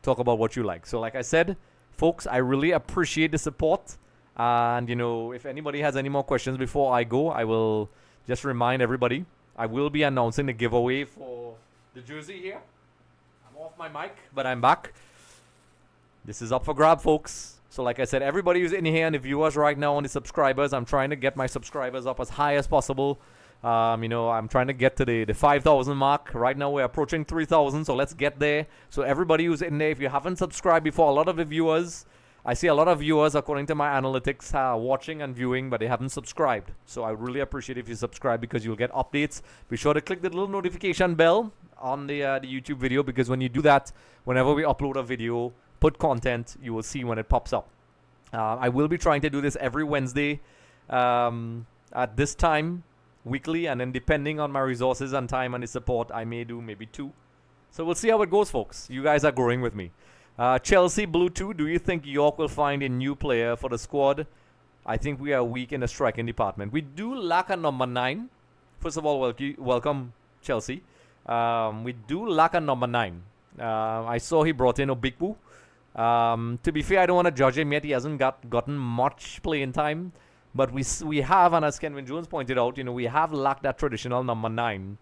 talk about what you like. So like I said, folks, I really appreciate the support. And, if anybody has any more questions before I go, I will just remind everybody, I will be announcing the giveaway for the jersey here. I'm off my mic, but I'm back. This is up for grab, folks. So like I said, everybody who's in here and the viewers right now and the subscribers, I'm trying to get my subscribers up as high as possible. I'm trying to get to the 5,000 mark. Right now we're approaching 3,000, so let's get there. So everybody who's in there, if you haven't subscribed before, a lot of the viewers, I see a lot of viewers, according to my analytics, are watching and viewing, but they haven't subscribed. So I really appreciate if you subscribe because you'll get updates. Be sure to click the little notification bell on the YouTube video, because when you do that, whenever we upload a video, put content, you will see when it pops up. I will be trying to do this every Wednesday at this time, weekly, and then depending on my resources and time and the support, I may do maybe 2. So we'll see how it goes, folks. You guys are growing with me. Chelsea Blue 2, do you think York will find a new player for the squad? I think we are weak in the striking department. We do lack a number 9. First of all, welcome, Chelsea. We do lack a number 9. I saw he brought in Obikbu. To be fair, I don't want to judge him yet. He hasn't gotten much playing time. But we have, and as Kenwin Jones pointed out, we have lacked that traditional number 9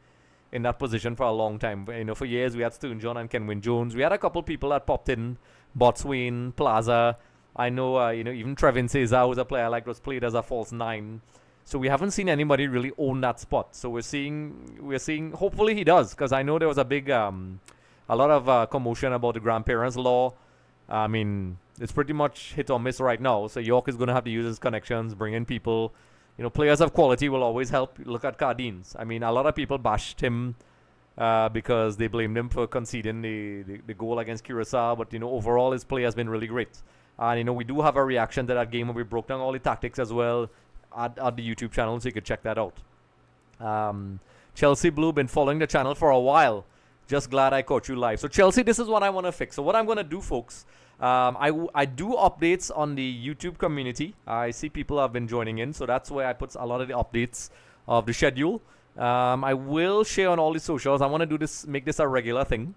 in that position for a long time. For years we had Stern John and Kenwin Jones. We had a couple people that popped in, Botswain, Plaza. I know, even Trevin Cesar was a player like was played as a false 9. So we haven't seen anybody really own that spot. So we're seeing. Hopefully he does, because I know there was a big, a lot of commotion about the grandparents' law. I mean, it's pretty much hit or miss right now. So York is going to have to use his connections, bring in people. Players of quality will always help. Look at Cardines. I mean, a lot of people bashed him because they blamed him for conceding the goal against Curacao. But, overall his play has been really great. And, we do have a reaction to that game where we broke down all the tactics as well at the YouTube channel, so you could check that out. Chelsea Blue, been following the channel for a while. Just glad I caught you live. So Chelsea, this is what I want to fix. So what I'm going to do, folks, I do updates on the YouTube community. I see people have been joining in, so that's where I put a lot of the updates of the schedule. I will share on all the socials. I want to do this, make this a regular thing.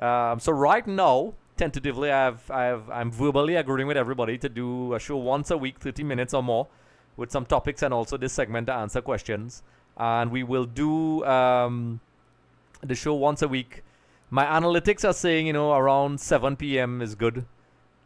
So right now, tentatively, I'm verbally agreeing with everybody to do a show once a week, 30 minutes or more, with some topics and also this segment to answer questions. And we will do the show once a week. My analytics are saying, around 7 p.m. is good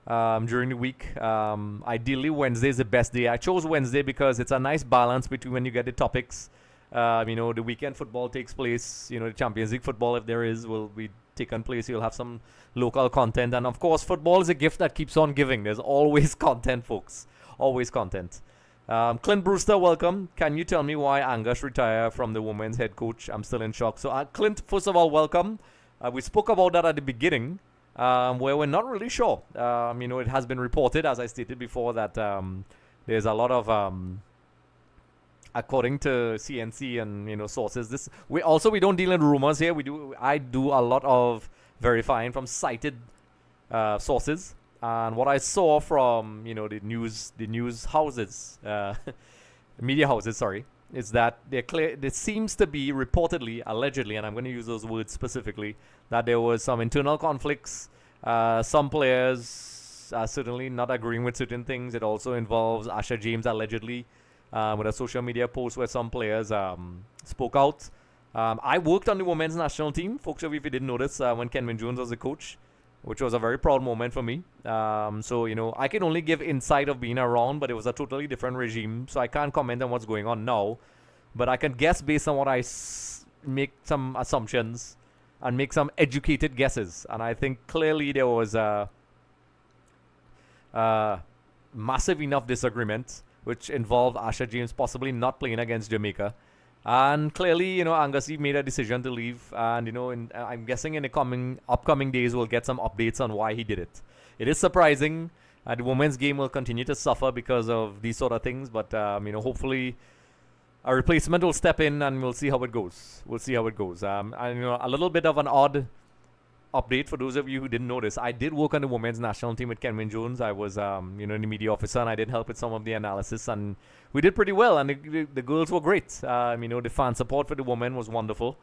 during the week. Ideally, Wednesday is the best day. I chose Wednesday because it's a nice balance between when you get the topics. The weekend football takes place. The Champions League football, if there is, will be taken place. You'll have some local content. And, of course, football is a gift that keeps on giving. There's always content, folks. Always content. Clint Brewster, welcome. Can you tell me why Angus retired from the women's head coach? I'm still in shock. So, Clint, first of all, welcome. We spoke about that at the beginning, where we're not really sure. It has been reported, as I stated before, that there's a lot of, according to CNC and sources. We don't deal in rumors here. I do a lot of verifying from cited sources. And what I saw from the news houses, media houses, sorry, is that there seems to be reportedly, allegedly, and I'm going to use those words specifically, that there was some internal conflicts. Some players are certainly not agreeing with certain things. It also involves Asher James allegedly with a social media post where some players spoke out. I worked on the women's national team, folks. If you didn't notice, when Kenwin Jones was the coach, which was a very proud moment for me. So, I can only give insight of being around, but it was a totally different regime. So I can't comment on what's going on now. But I can guess based on what make some assumptions and make some educated guesses. And I think clearly there was a massive enough disagreement, which involved Asha James possibly not playing against Jamaica. And clearly, Angus Eve made a decision to leave. And, I'm guessing in the upcoming days, we'll get some updates on why he did it. It is surprising. The women's game will continue to suffer because of these sort of things. But, hopefully a replacement will step in and we'll see how it goes. And, a little bit of an odd update for those of you who didn't notice. I did work on the women's national team with Kenwin Jones. I was, the media officer, and I did help with some of the analysis, and we did pretty well. And the girls were great. The fan support for the women was wonderful,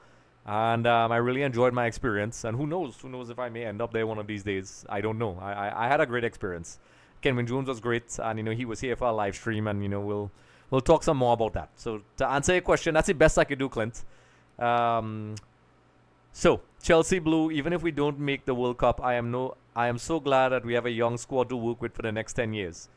and I really enjoyed my experience. And who knows if I may end up there one of these days. I don't know. I had a great experience. Kenwin Jones was great, and he was here for a live stream, and we'll talk some more about that. So to answer your question, that's the best I could do, Clint. So, Chelsea Blue, even if we don't make the World Cup, I am so glad that we have a young squad to work with for the next 10 years.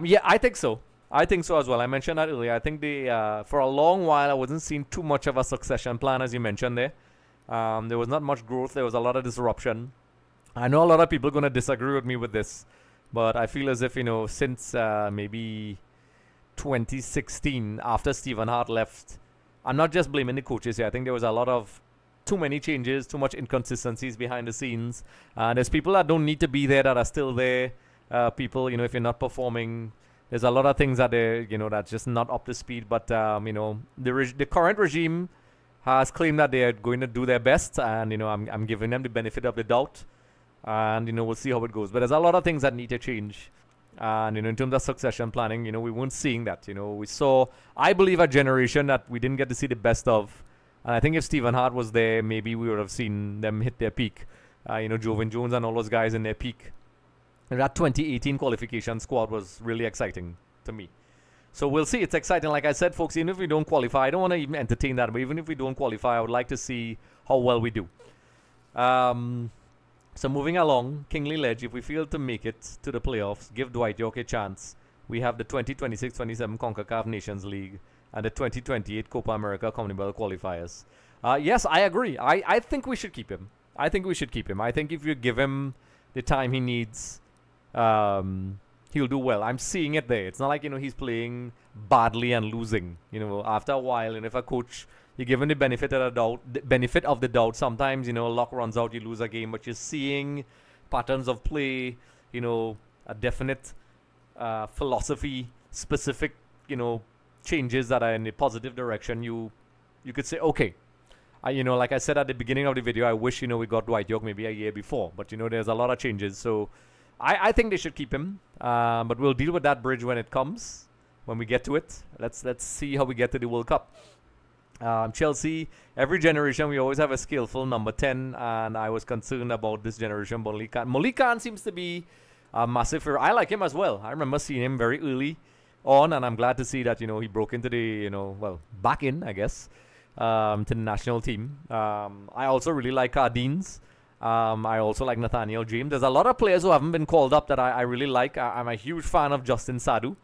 Yeah, I think so. I think so as well. I mentioned that earlier. I think for a long while, I wasn't seeing too much of a succession plan, as you mentioned there. There was not much growth. There was a lot of disruption. I know a lot of people are going to disagree with me with this, but I feel as if, since maybe 2016, after Stephen Hart left, I'm not just blaming the coaches here. I think there was a lot of too many changes, too much inconsistencies behind the scenes. There's people that don't need to be there that are still there. People, if you're not performing, there's a lot of things that that's just not up to speed. But the current regime has claimed that they are going to do their best, and I'm giving them the benefit of the doubt, and we'll see how it goes. But there's a lot of things that need to change. And in terms of succession planning, we weren't seeing that. We saw, I believe, a generation that we didn't get to see the best of. And I think if Stephen Hart was there, maybe we would have seen them hit their peak. Jovin Jones and all those guys in their peak. And that 2018 qualification squad was really exciting to me. So we'll see. It's exciting. Like I said, folks, even if we don't qualify, I don't want to even entertain that. But even if we don't qualify, I would like to see how well we do. So moving along, Kingley Ledge, if we fail to make it to the playoffs, give Dwight York a chance. We have the 2026-27 Concacaf Nations League and the 2028 Copa America CONMEBOL qualifiers. Yes, I agree. I think we should keep him. I think if you give him the time he needs, he'll do well. I'm seeing it there. It's not like, he's playing badly and losing. After a while, and if a coach, you give him the benefit of the doubt, sometimes, luck runs out, you lose a game, but you're seeing patterns of play, a definite philosophy, specific, changes that are in a positive direction. You could say, okay, like I said at the beginning of the video, I wish, we got Dwight York maybe a year before, but there's a lot of changes. So I think they should keep him, but we'll deal with that bridge when it comes, when we get to it. Let's see how we get to the World Cup. Chelsea, every generation we always have a skillful number 10, and I was concerned about this generation. Malik Khan seems to be a massive hero. I like him as well. I remember seeing him very early on, and I'm glad to see that he broke into the back in, I guess, to the national team. I also really like Cardines. I also like Nathaniel James. There's a lot of players who haven't been called up that I really like. I'm a huge fan of Justin Sadu.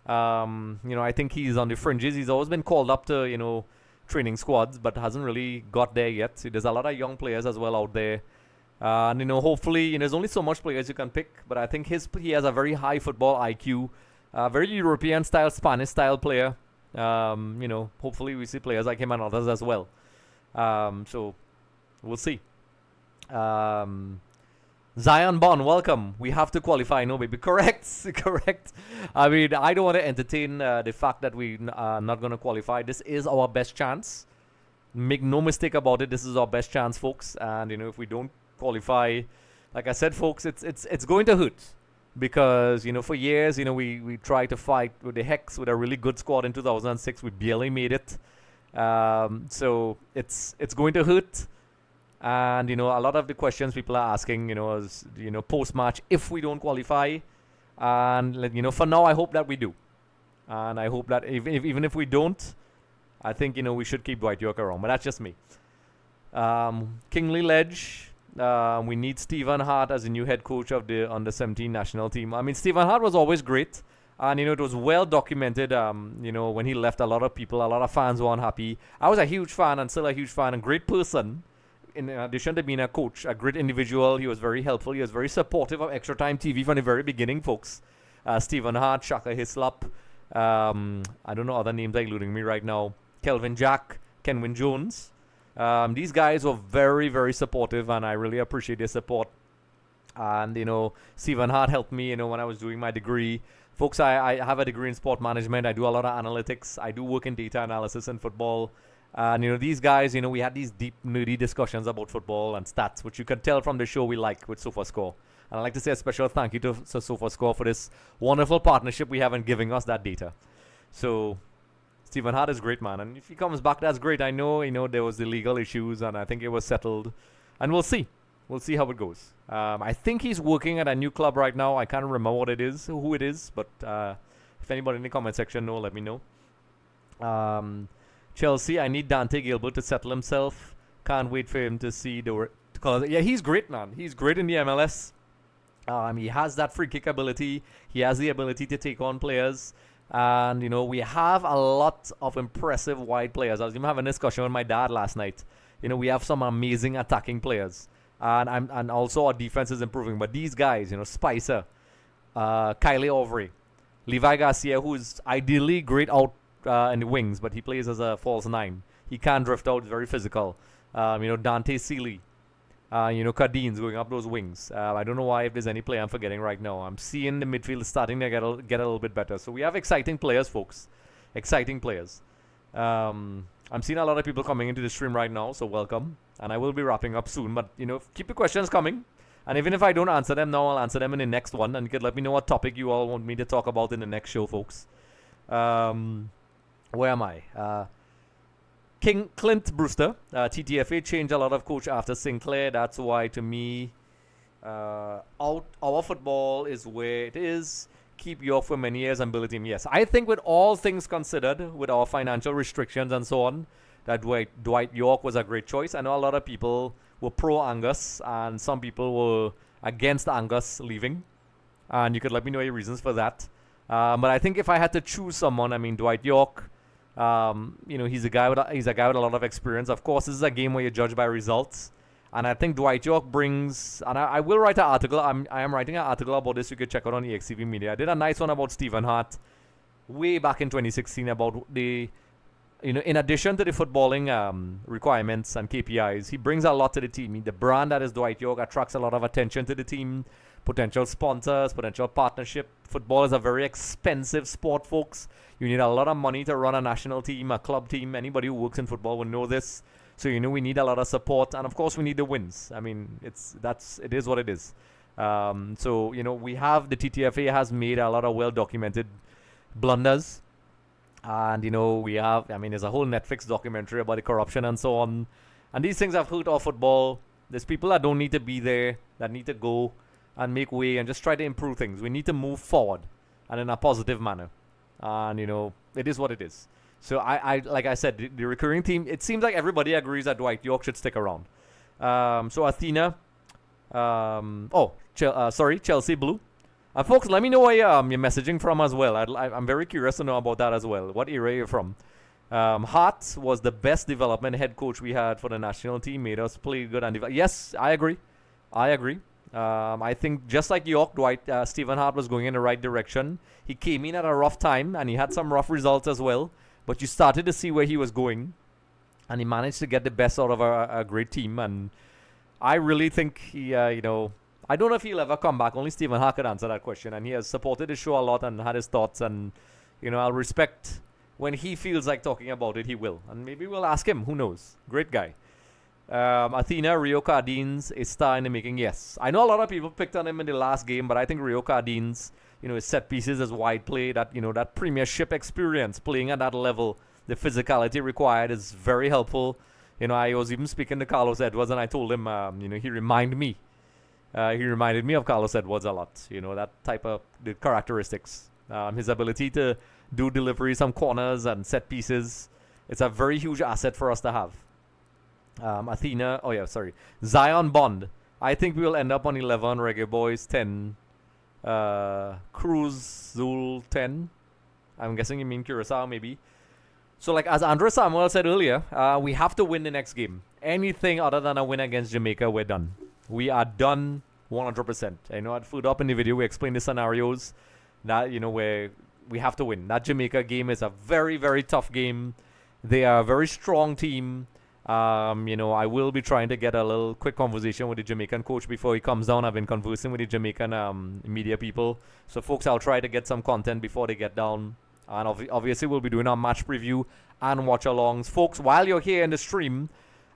I think he's on the fringes. He's always been called up to training squads, but hasn't really got there yet. So there's a lot of young players as well out there. And hopefully, there's only so much players you can pick, but I think he has a very high football IQ. Very European style, Spanish style player. Hopefully we see players like him and others as well. So we'll see. Zion Bond, welcome. We have to qualify, no baby. Correct. I mean, I don't want to entertain the fact that we are not going to qualify. This is our best chance. Make no mistake about it. This is our best chance, folks. And if we don't qualify, like I said, folks, it's going to hurt. Because, for years, we tried to fight with the Hex with a really good squad in 2006. We barely made it. So it's going to hurt. And, a lot of the questions people are asking, is, post-match, if we don't qualify. And, for now, I hope that we do. And I hope that even if we don't, I think, we should keep Dwight York around, but that's just me. Kingsley Ledge, we need Stephen Hart as the new head coach of the under-17 national team. I mean, Stephen Hart was always great, and, it was well documented, when he left, a lot of fans were unhappy. I was a huge fan and still a huge fan and great person. In addition to being a coach, a great individual, he was very helpful. He was very supportive of Extra Time TV from the very beginning, folks. Stephen Hart, Shaka Hislop, I don't know other names are eluding me right now. Kelvin Jack, Kenwin Jones. These guys were very, very supportive, and I really appreciate their support. And, Stephen Hart helped me, when I was doing my degree. Folks, I have a degree in sport management. I do a lot of analytics. I do work in data analysis in football. And, these guys, we had these deep, nerdy discussions about football and stats, which you could tell from the show we like with SofaScore. And I'd like to say a special thank you to SofaScore for this wonderful partnership we have in giving us that data. So, Stephen Hart is great, man. And if he comes back, that's great. I know, there was the legal issues, and I think it was settled. And we'll see. We'll see how it goes. I think he's working at a new club right now. I can't remember what it is, who it is. But if anybody in the comment section know, let me know. Chelsea, I need Dante Gilbert to settle himself. Can't wait for him to see the... Yeah, he's great, man. He's great in the MLS. He has that free kick ability. He has the ability to take on players. And, we have a lot of impressive wide players. I was even having a discussion with my dad last night. We have some amazing attacking players. And also our defense is improving. But these guys, Spicer, Kylie Overy, Levi Garcia, who is ideally great out in the wings, but he plays as a false 9. He can drift out, very physical. Dante Seeley, Cardines going up those wings. I don't know why, if there's any player I'm forgetting right now. I'm seeing the midfield starting to get a little bit better. So we have exciting players, folks. Exciting players. I'm seeing a lot of people coming into the stream right now, so welcome. And I will be wrapping up soon. But, keep your questions coming. And even if I don't answer them now, I'll answer them in the next one. And you can let me know what topic you all want me to talk about in the next show, folks. Where am I? Clint Brewster, TTFA changed a lot of coach after Sinclair. That's why, to me, our football is where it is. Keep York for many years and build a team. Yes, I think with all things considered, with our financial restrictions and so on, that Dwight York was a great choice. I know a lot of people were pro Angus and some people were against Angus leaving. And you could let me know your reasons for that. But I think if I had to choose someone, Dwight York, he's a guy with a lot of experience. Of course, this is a game where you're judged by results. And I think Dwight York brings, and I will write an article. I am writing an article about this. You could check out on EXTV Media. I did a nice one about Stephen Hart way back in 2016 about the, in addition to the footballing requirements and KPIs, he brings a lot to the team. The brand that is Dwight York attracts a lot of attention to the team, potential sponsors, potential partnership. Football is a very expensive sport, folks. You need a lot of money to run a national team, a club team. Anybody who works in football will know this. So, we need a lot of support. And, of course, we need the wins. It is what it is. So, we have the TTFA has made a lot of well-documented blunders. And, we have, there's a whole Netflix documentary about the corruption and so on. And these things have hurt our football. There's people that don't need to be there, that need to go and make way and just try to improve things. We need to move forward and in a positive manner. And, it is what it is. So, I like I said, the recurring theme, it seems like everybody agrees that Dwight York should stick around. So, Athena, Chelsea Blue. Folks, let me know where you're messaging from as well. I'm very curious to know about that as well. What area you're from. Hart was the best development head coach we had for the national team. Made us play good and develop. Yes, I agree. I think just like York, Stephen Hart was going in the right direction. He came in at a rough time and he had some rough results as well. But you started to see where he was going. And he managed to get the best out of a great team. And I really think he, I don't know if he'll ever come back. Only Stephen Hart could answer that question. And he has supported the show a lot and had his thoughts. And, I'll respect when he feels like talking about it, he will. And maybe we'll ask him. Who knows? Great guy. Athena, Rio Cardines is star in the making. Yes. I know a lot of people picked on him in the last game. But I think Rio Cardines, his set pieces, his wide play, that premiership experience, playing at that level, the physicality required is very helpful. I was even speaking to Carlos Edwards and I told him, he reminded me of Carlos Edwards a lot. That type of the characteristics. His ability to do deliveries, some corners and set pieces. It's a very huge asset for us to have. Athena, Zion Bond. I think we will end up on 11, Reggae Boys 10, Cruz Zul 10. I'm guessing you mean Curacao maybe. So like as Andrew Samuel said earlier, we have to win the next game. Anything other than a win against Jamaica, we're done. We are done 100%. I know I'd food up in the video, we explained the scenarios that, where we have to win. That Jamaica game is a very, very tough game. They are a very strong team. I will be trying to get a little quick conversation with the Jamaican coach before he comes down. I've been conversing with the Jamaican media people. So, folks, I'll try to get some content before they get down. And obviously, we'll be doing our match preview and watch-alongs. Folks, while you're here in the stream,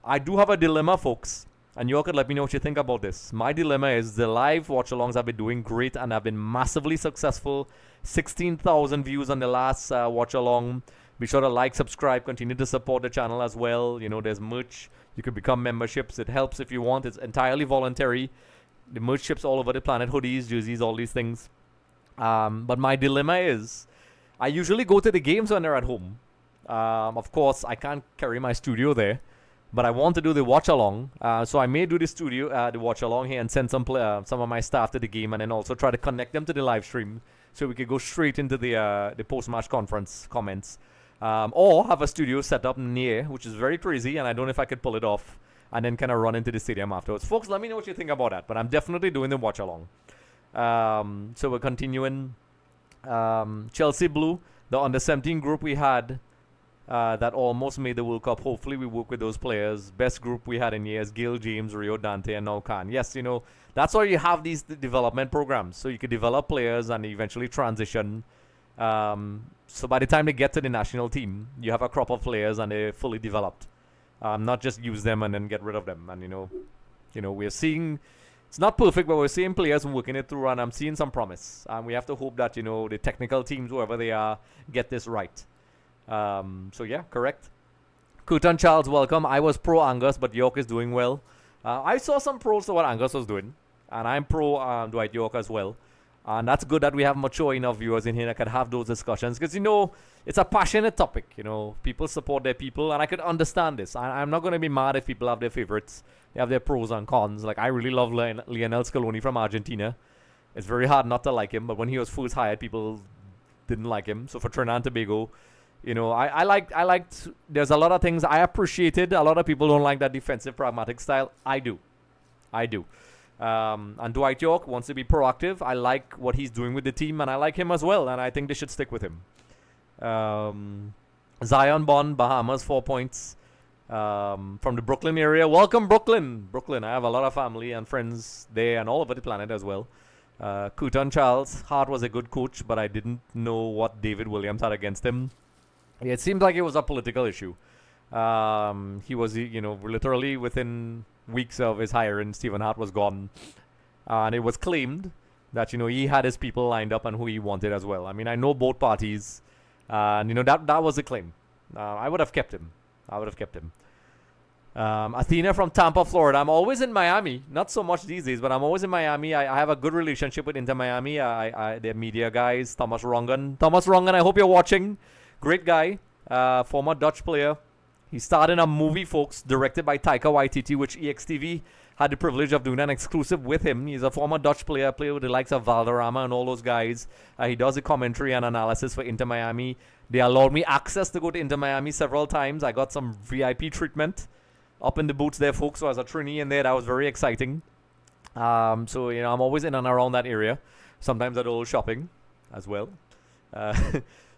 I do have a dilemma, folks. And you all could let me know what you think about this. My dilemma is the live watch-alongs have been doing great and have been massively successful. 16,000 views on the last watch-along. Be sure to like, subscribe, continue to support the channel as well. There's merch. You could become memberships. It helps if you want. It's entirely voluntary. The merch ships all over the planet. Hoodies, jerseys, all these things. But my dilemma is, I usually go to the games when they're at home. Of course, I can't carry my studio there. But I want to do the watch-along. So I may do the watch-along here and send some of my staff to the game. And then also try to connect them to the live stream. So we could go straight into the post-match conference comments. Or have a studio set up near, which is very crazy, and I don't know if I could pull it off, and then kind of run into the stadium afterwards. Folks, let me know what you think about that, but I'm definitely doing the watch-along. So we're continuing. Chelsea Blue, the under-17 group we had that almost made the World Cup. Hopefully we work with those players. Best group we had in years, Gil, James, Rio, Dante, and now Khan. Yes, that's why you have these development programs, so you could develop players and eventually transition. So by the time they get to the national team, you have a crop of players and they're fully developed. Not just use them and then get rid of them. And we're seeing, it's not perfect, but we're seeing players working it through, and I'm seeing some promise. And we have to hope that the technical teams, whoever they are, get this right. So yeah, correct. Kutan Charles, welcome. I was pro Angus, but York is doing well. I saw some pros to what Angus was doing, and I'm pro Dwight York as well. And that's good that we have mature enough viewers in here that can have those discussions. Because, it's a passionate topic. People support their people. And I could understand this. I'm not going to be mad if people have their favorites. They have their pros and cons. Like, I really love Lionel Scaloni from Argentina. It's very hard not to like him. But when he was first hired, people didn't like him. So for Trinidad and Tobago, I liked, there's a lot of things I appreciated. A lot of people don't like that defensive, pragmatic style. I do. And Dwight York wants to be proactive. I like what he's doing with the team, and I like him as well, and I think they should stick with him. Zion Bond, Bahamas, 4 points. From the Brooklyn area. Welcome, Brooklyn. I have a lot of family and friends there and all over the planet as well. Kutan Charles, Hart was a good coach, but I didn't know what David Williams had against him. Yeah, it seemed like it was a political issue. He was, literally within weeks of his hiring, Stephen Hart was gone. And it was claimed that, he had his people lined up and who he wanted as well. I mean, I know both parties. And, that was the claim. I would have kept him. Athena from Tampa, Florida. I'm always in Miami. Not so much these days, but I'm always in Miami. I have a good relationship with Inter Miami. They're media guys. Thomas Rongen, I hope you're watching. Great guy. Former Dutch player. He starred in a movie, folks, directed by Taika Waititi, which EXTV had the privilege of doing an exclusive with him. He's a former Dutch player, played with the likes of Valderrama and all those guys. He does the commentary and analysis for Inter Miami. They allowed me access to go to Inter Miami several times. I got some VIP treatment up in the boots there, folks. So as a trainee in there, that was very exciting. So, I'm always in and around that area. Sometimes I do shopping as well.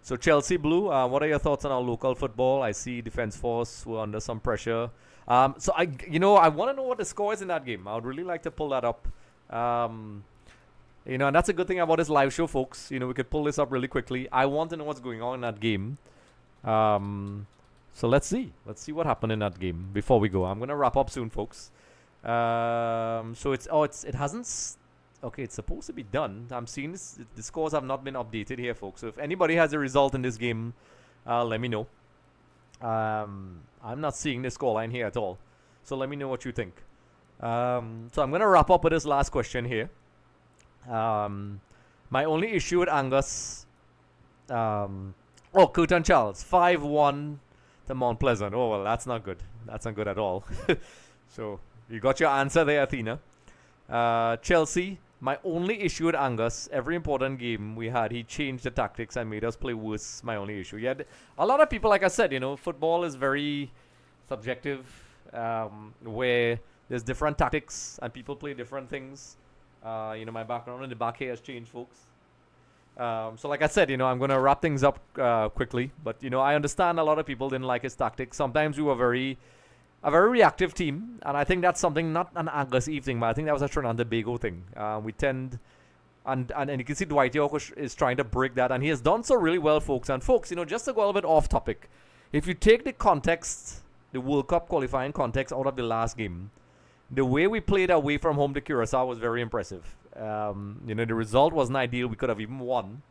So Chelsea Blue, what are your thoughts on our local football? I see Defence Force were under some pressure. So I want to know what the score is in that game. I would really like to pull that up. And that's a good thing about this live show, folks. We could pull this up really quickly. I want to know what's going on in that game. So let's see. Let's see what happened in that game before we go. I'm gonna wrap up soon, folks. So it hasn't. Okay, it's supposed to be done. I'm seeing this. The scores have not been updated here, folks. So if anybody has a result in this game, let me know. I'm not seeing the scoreline here at all. So let me know what you think. So I'm going to wrap up with this last question here. My only issue with Angus... Kutan Charles, 5-1 to to Mount Pleasant. Oh, well, that's not good. That's not good at all. So, you got your answer there, Athena. Chelsea, my only issue with Angus, every important game we had, he changed the tactics and made us play worse. My only issue. Yeah, a lot of people, like I said, football is very subjective, where there's different tactics and people play different things. My background in the back here has changed, folks. So like I said, I'm going to wrap things up quickly. But, I understand a lot of people didn't like his tactics. Sometimes we were a very reactive team. And I think that's something, not an Angus Eve thing, but I think that was a Trinidad Tobago thing. We tend, and you can see Dwight York is trying to break that. And he has done so really well, folks. And folks, just to go a little bit off topic, if you take the context, the World Cup qualifying context out of the last game, the way we played away from home to Curacao was very impressive. The result wasn't ideal. We could have even won.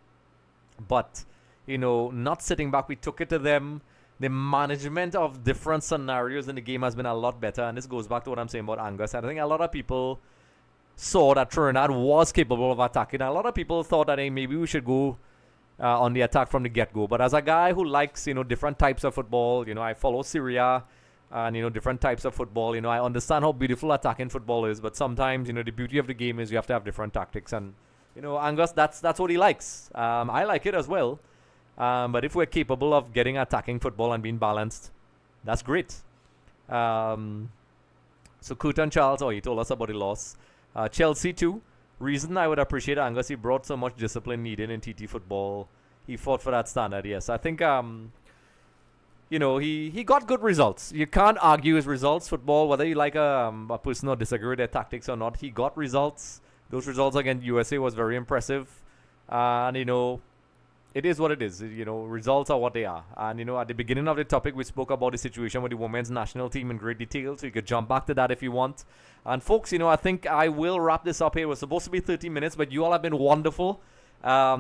But, not sitting back, we took it to them. The management of different scenarios in the game has been a lot better. And this goes back to what I'm saying about Angus. And I think a lot of people saw that Trinidad was capable of attacking. And a lot of people thought that, hey, maybe we should go on the attack from the get-go. But as a guy who likes, different types of football, I follow Syria and, different types of football. I understand how beautiful attacking football is, but sometimes, the beauty of the game is you have to have different tactics. And, Angus, that's what he likes. I like it as well. But if we're capable of getting attacking football and being balanced, that's great. So Kutan Charles, he told us about the loss. Chelsea too. Reason I would appreciate Angus, he brought so much discipline needed in TT football. He fought for that standard, yes. I think, he got good results. You can't argue his results. Football, whether you like a person or disagree with their tactics or not, he got results. Those results against USA was very impressive. And, it is what it is. Results are what they are. And, at the beginning of the topic, we spoke about the situation with the women's national team in great detail. So you could jump back to that if you want. And, folks, I think I will wrap this up here. It was supposed to be 30 minutes, but you all have been wonderful.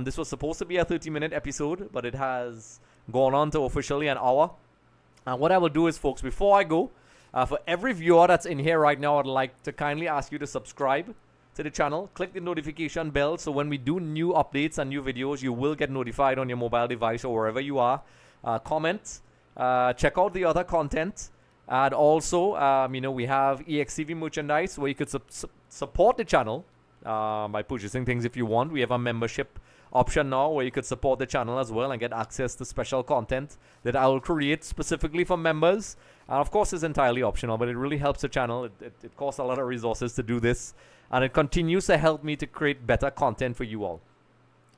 This was supposed to be a 30-minute episode, but it has gone on to officially an hour. And what I will do is, folks, before I go, for every viewer that's in here right now, I'd like to kindly ask you to subscribe to the channel. Click the notification bell so when we do new updates and new videos, you will get notified on your mobile device or wherever you are. Comment. Check out the other content. And also, we have EXTV merchandise where you could support the channel by purchasing things if you want. We have a membership option now where you could support the channel as well and get access to special content that I will create specifically for members. And of course, it's entirely optional, but it really helps the channel. It costs a lot of resources to do this, and it continues to help me to create better content for you all.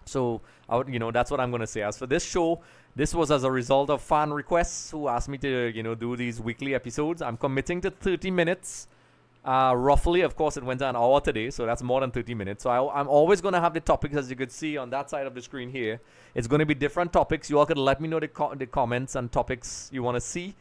So, that's what I'm going to say. As for this show, this was as a result of fan requests who asked me to, do these weekly episodes. I'm committing to 30 minutes. Roughly, of course, it went an hour today, so that's more than 30 minutes. So I'm always going to have the topics, as you could see on that side of the screen here. It's going to be different topics. You all could let me know the comments and topics you want to see.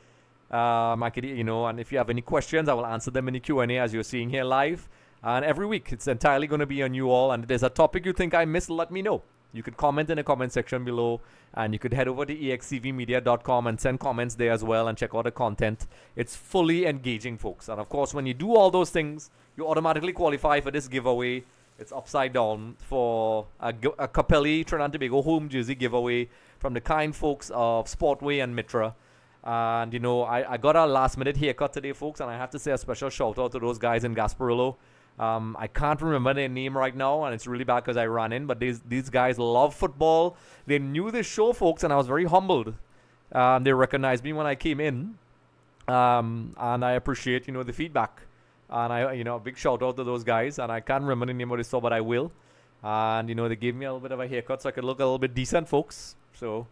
And if you have any questions, I will answer them in the Q&A as you're seeing here live. And every week, it's entirely going to be on you all. And if there's a topic you think I missed, let me know. You could comment in the comment section below, and you could head over to extvmedia.com and send comments there as well and check out the content. It's fully engaging, folks. And of course, when you do all those things, you automatically qualify for this giveaway. It's upside down for a Capelli Trinidad Tobago home jersey giveaway from the kind folks of Sportway and Mitra. And, I got a last-minute haircut today, folks, and I have to say a special shout-out to those guys in Gasparillo. I can't remember their name right now, and it's really bad because I ran in, but these guys love football. They knew this show, folks, and I was very humbled. They recognized me when I came in, and I appreciate, the feedback. And a big shout out to those guys, and I can't remember the name of the store, but I will. And, they gave me a little bit of a haircut so I could look a little bit decent, folks. So,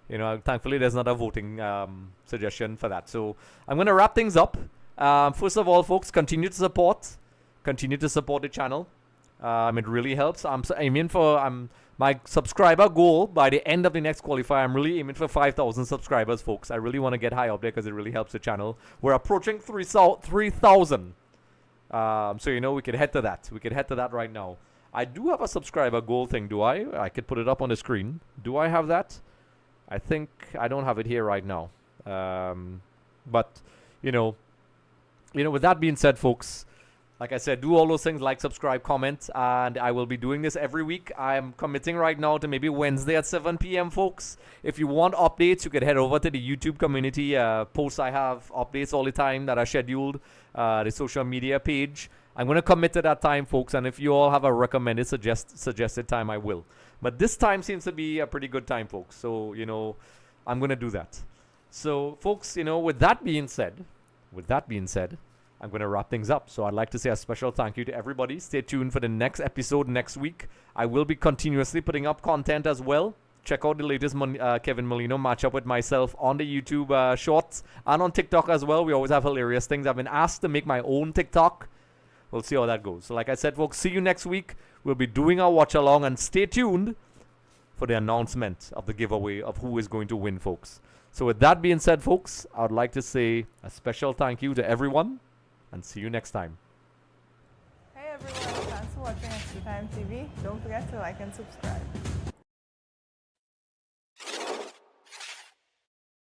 thankfully there's not a voting suggestion for that. So I'm going to wrap things up. First of all, folks, continue to support the channel. It really helps. I'm aiming for my subscriber goal by the end of the next qualifier. I'm really aiming for 5,000 subscribers, folks. I really want to get high up there because it really helps the channel. We're approaching 3,000. So, we could head to that. We could head to that right now. I do have a subscriber goal thing, do I? I could put it up on the screen. Do I have that? I think I don't have it here right now. But, with that being said, folks, Like I said, do all those things, like, subscribe, comment, and I will be doing this every week. I'm committing right now to maybe Wednesday at 7 p.m., folks. If you want updates, you could head over to the YouTube community posts. I have updates all the time that are scheduled, the social media page. I'm going to commit to that time, folks, and if you all have a recommended suggested time, I will. But this time seems to be a pretty good time, folks. So, I'm going to do that. So, folks, with that being said, I'm going to wrap things up. So I'd like to say a special thank you to everybody. Stay tuned for the next episode next week. I will be continuously putting up content as well. Check out the latest Kevin Molino matchup with myself on the YouTube shorts and on TikTok as well. We always have hilarious things. I've been asked to make my own TikTok. We'll see how that goes. So like I said, folks, see you next week. We'll be doing our watch along, and stay tuned for the announcement of the giveaway of who is going to win, folks. So with that being said, folks, I would like to say a special thank you to everyone, and see you next time. Hey everyone, thanks for watching EXTV. Don't forget to like and subscribe.